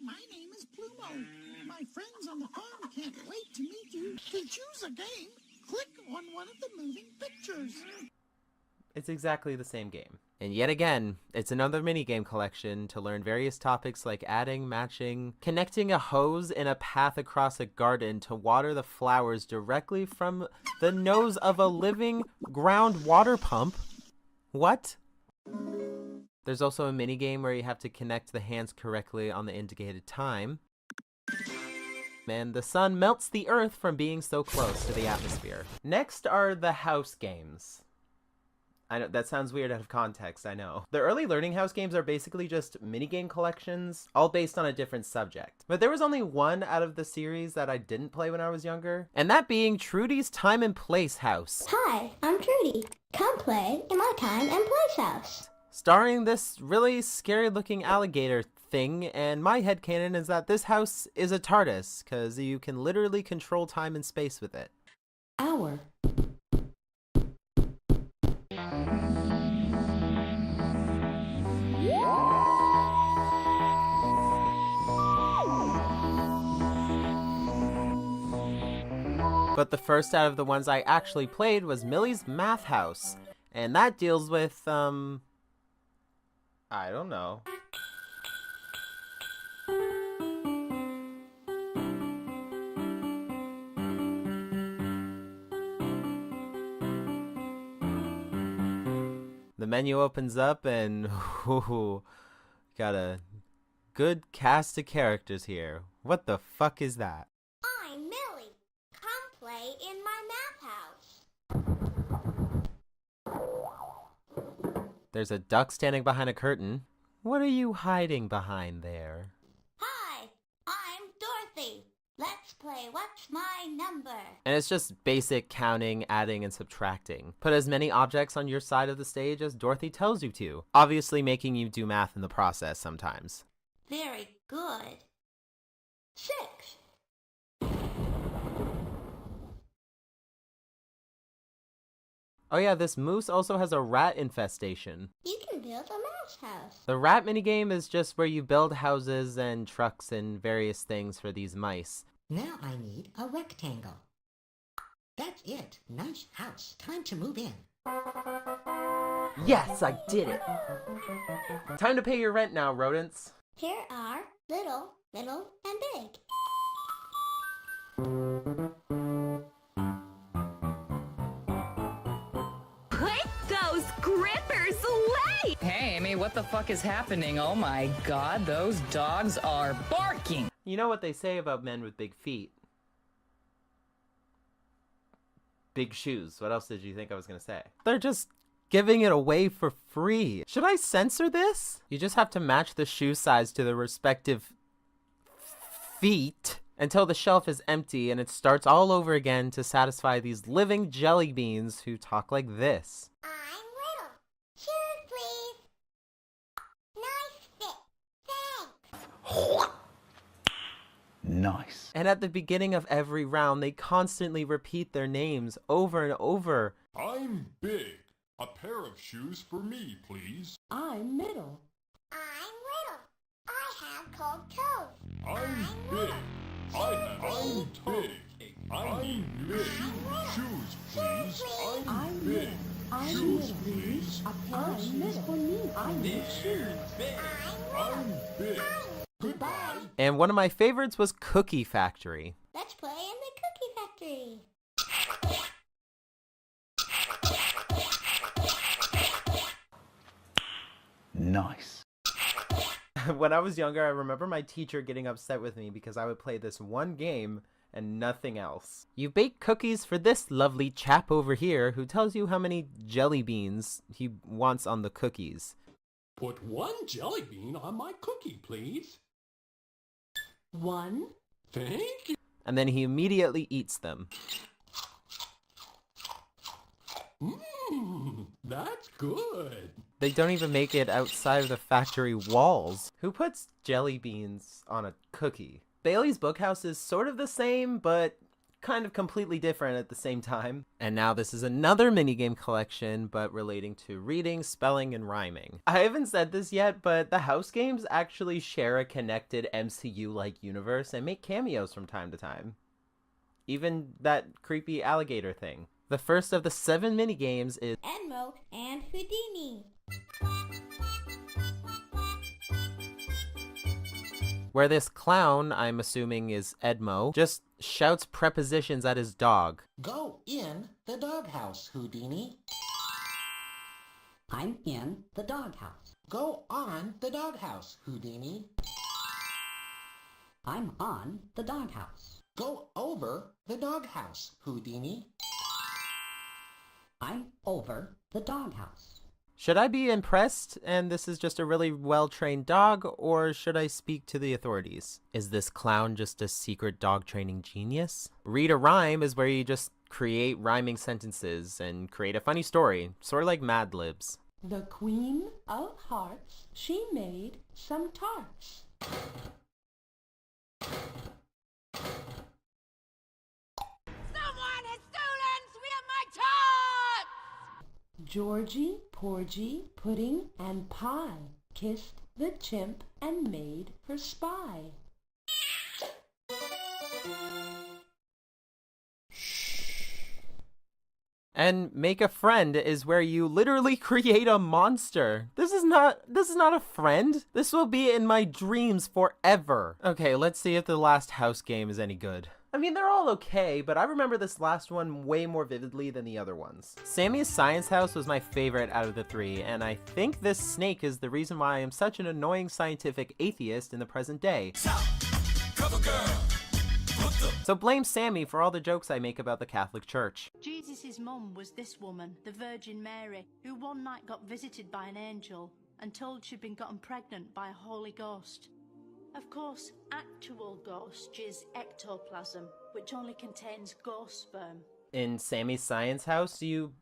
my name is Plumo. My friends on the farm can't wait to meet you. To choose a game, click on one of the moving pictures. It's exactly the same game. And yet again, it's another minigame collection to learn various topics like adding, matching, connecting a hose in a path across a garden to water the flowers directly from the nose of a living ground water pump. What? There's also a minigame where you have to connect the hands correctly on the indicated time. And the sun melts the earth from being so close to the atmosphere. Next are the house games. I know, that sounds weird out of context, I know. The early Learning House games are basically just minigame collections, all based on a different subject. But there was only one out of the series that I didn't play when I was younger, and that being Trudy's Time and Place House. Hi, I'm Trudy. Come play in my Time and Place House. Starring this really scary looking alligator thing, and my headcanon is that this house is a TARDIS, because you can literally control time and space with it. Hour. But the first out of the ones I actually played was Millie's Math House, and that deals with, I don't know. The menu opens up and ooh, got a good cast of characters here. What the fuck is that? I'm Millie. Come play in my math house. There's a duck standing behind a curtain. What are you hiding behind there? Hi, I'm Dorothy. Let's play What's My Number? And it's just basic counting, adding, and subtracting. Put as many objects on your side of the stage as Dorothy tells you to, obviously making you do math in the process sometimes. Very good. 6. Oh yeah, this moose also has a rat infestation. You can build a mouse house. The rat minigame is just where you build houses and trucks and various things for these mice. Now I need a rectangle. That's it. Nice house. Time to move in. Yes, I did it! Time to pay your rent now, rodents. Here are little, and big. Put those grippers away! Hey, Amy, what the fuck is happening? Oh my god, those dogs are barking! You know what they say about men with big feet? Big shoes. What else did you think I was gonna say? They're just giving it away for free. Should I censor this? You just have to match the shoe size to the respective feet until the shelf is empty and it starts all over again to satisfy these living jelly beans who talk like this. I'm little. Shoes, please. Nice fit. Thanks. Nice. And at the beginning of every round, they constantly repeat their names over and over. I'm big. A pair of shoes for me, please. I'm middle. I'm little. I have cold toes. I'm big. I'm big. I'm big. Shoes, please. I'm big. Shoes, please. A pair of shoes for me. I need shoes. I'm big. Goodbye. And one of my favorites was Cookie Factory. Let's play in the Cookie Factory. Nice. When I was younger, I remember my teacher getting upset with me because I would play this one game and nothing else. You bake cookies for this lovely chap over here who tells you how many jelly beans he wants on the cookies. Put one jelly bean on my cookie, please. One. Thank you. And then he immediately eats them. That's good. They don't even make it outside of the factory walls. Who puts jelly beans on a cookie? Bailey's Bookhouse is sort of the same, but kind of completely different at the same time. And now this is another minigame collection, but relating to reading, spelling, and rhyming. I haven't said this yet, but the house games actually share a connected MCU-like universe and make cameos from time to time. Even that creepy alligator thing. The first of the 7 minigames is Edmo and Houdini. where this clown, I'm assuming is Edmo, just shouts prepositions at his dog. Go in the doghouse, Houdini. I'm in the doghouse. Go on the doghouse, Houdini. I'm on the doghouse. Go over the doghouse, Houdini. I'm over the doghouse. Should I be impressed and this is just a really well-trained dog, or should I speak to the authorities? Is this clown just a secret dog training genius? Read a rhyme is where you just create rhyming sentences and create a funny story, sort of like Mad Libs. The Queen of Hearts, she made some tarts. Georgie, Porgy, Pudding, and Pie kissed the chimp and made her spy. And Make a Friend is where you literally create a monster. This is not a friend. This will be in my dreams forever. Okay, let's see if the last house game is any good. I mean, they're all okay, but I remember this last one way more vividly than the other ones. Sammy's Science House was my favorite out of the 3, and I think this snake is the reason why I am such an annoying scientific atheist in the present day. So blame Sammy for all the jokes I make about the Catholic Church. Jesus' mum was this woman, the Virgin Mary, who one night got visited by an angel and told she'd been gotten pregnant by a Holy Ghost. Of course, actual ghost is ectoplasm, which only contains ghost sperm. In Sammy's Science House, you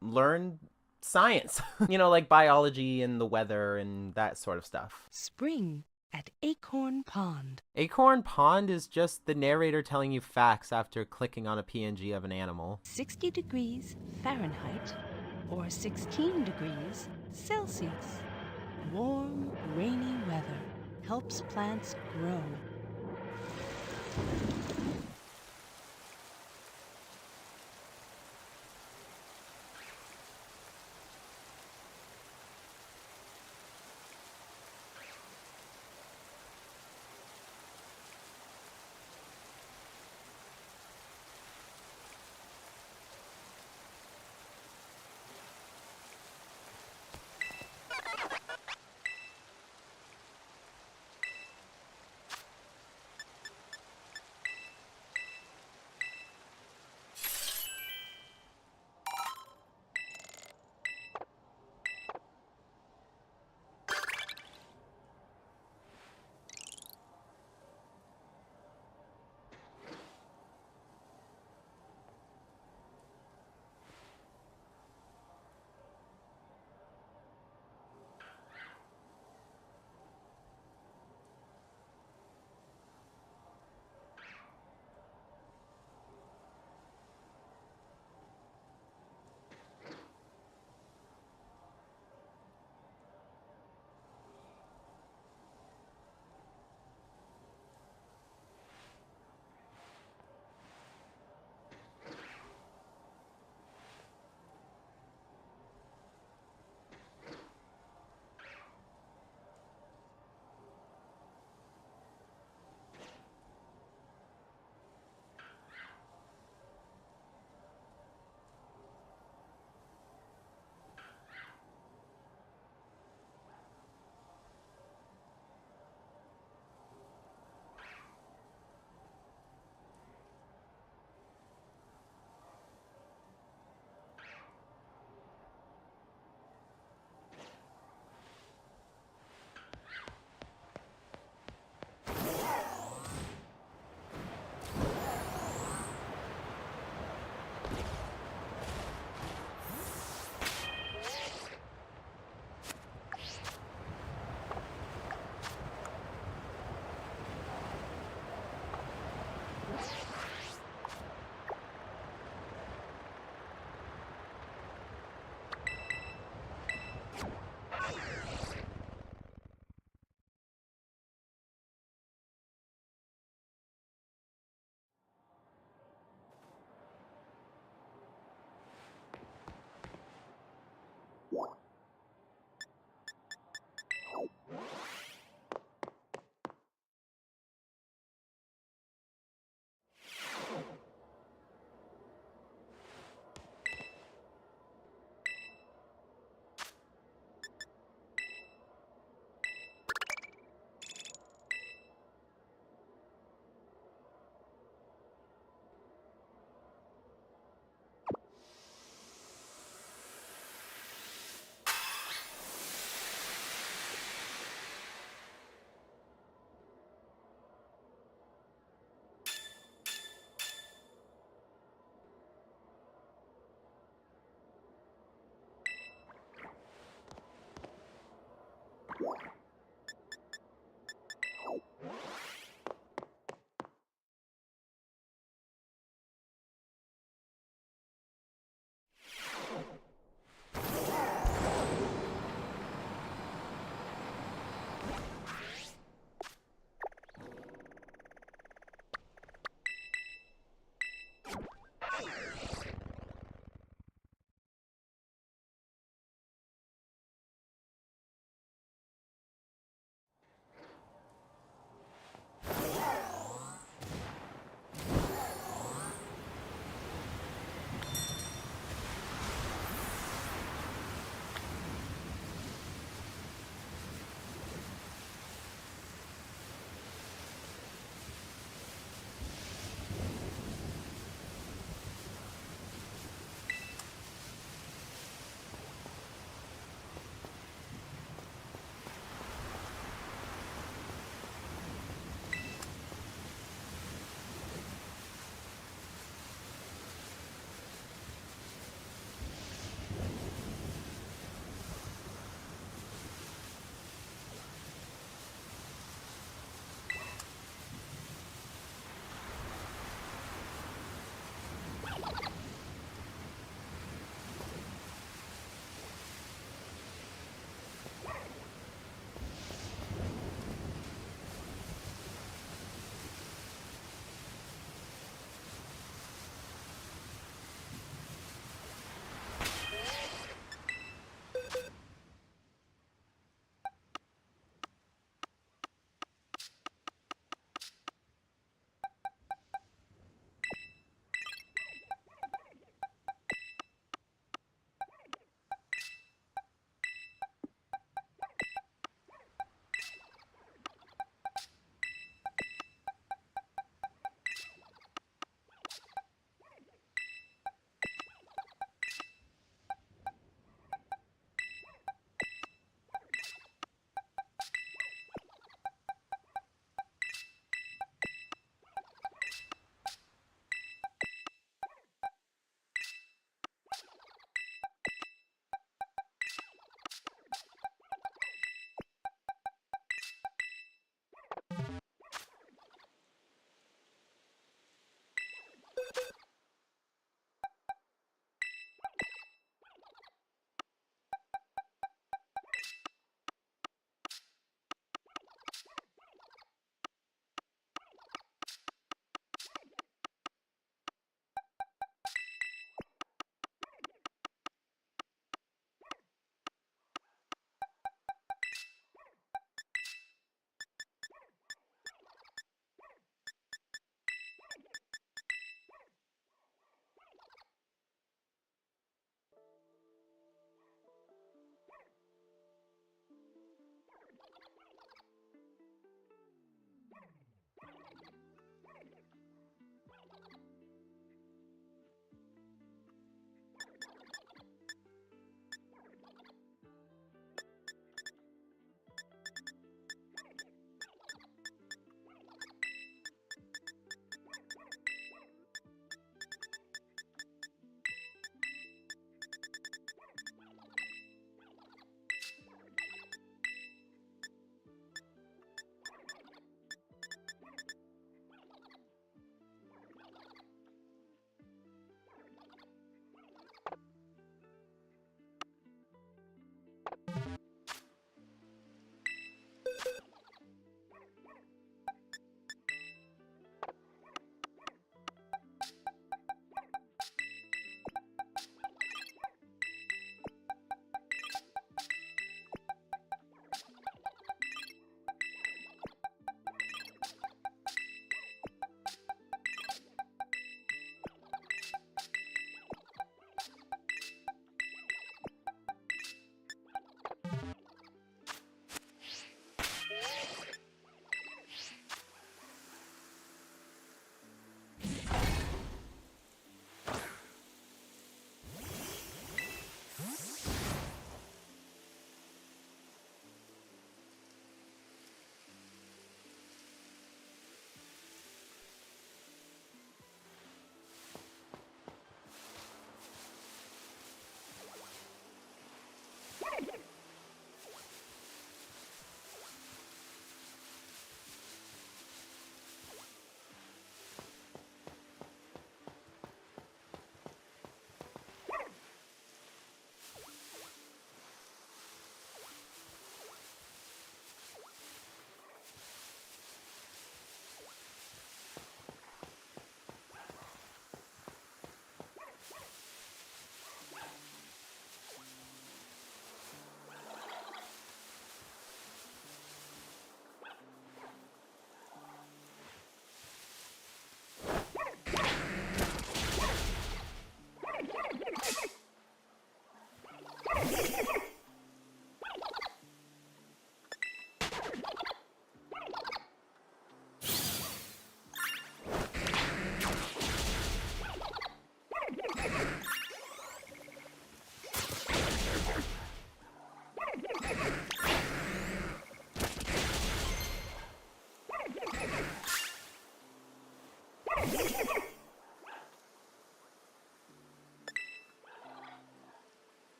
learn science. You know, like biology and the weather and that sort of stuff. Spring at Acorn Pond. Acorn Pond is just the narrator telling you facts after clicking on a PNG of an animal. 60 degrees Fahrenheit or 16 degrees Celsius. Warm, rainy weather helps plants grow.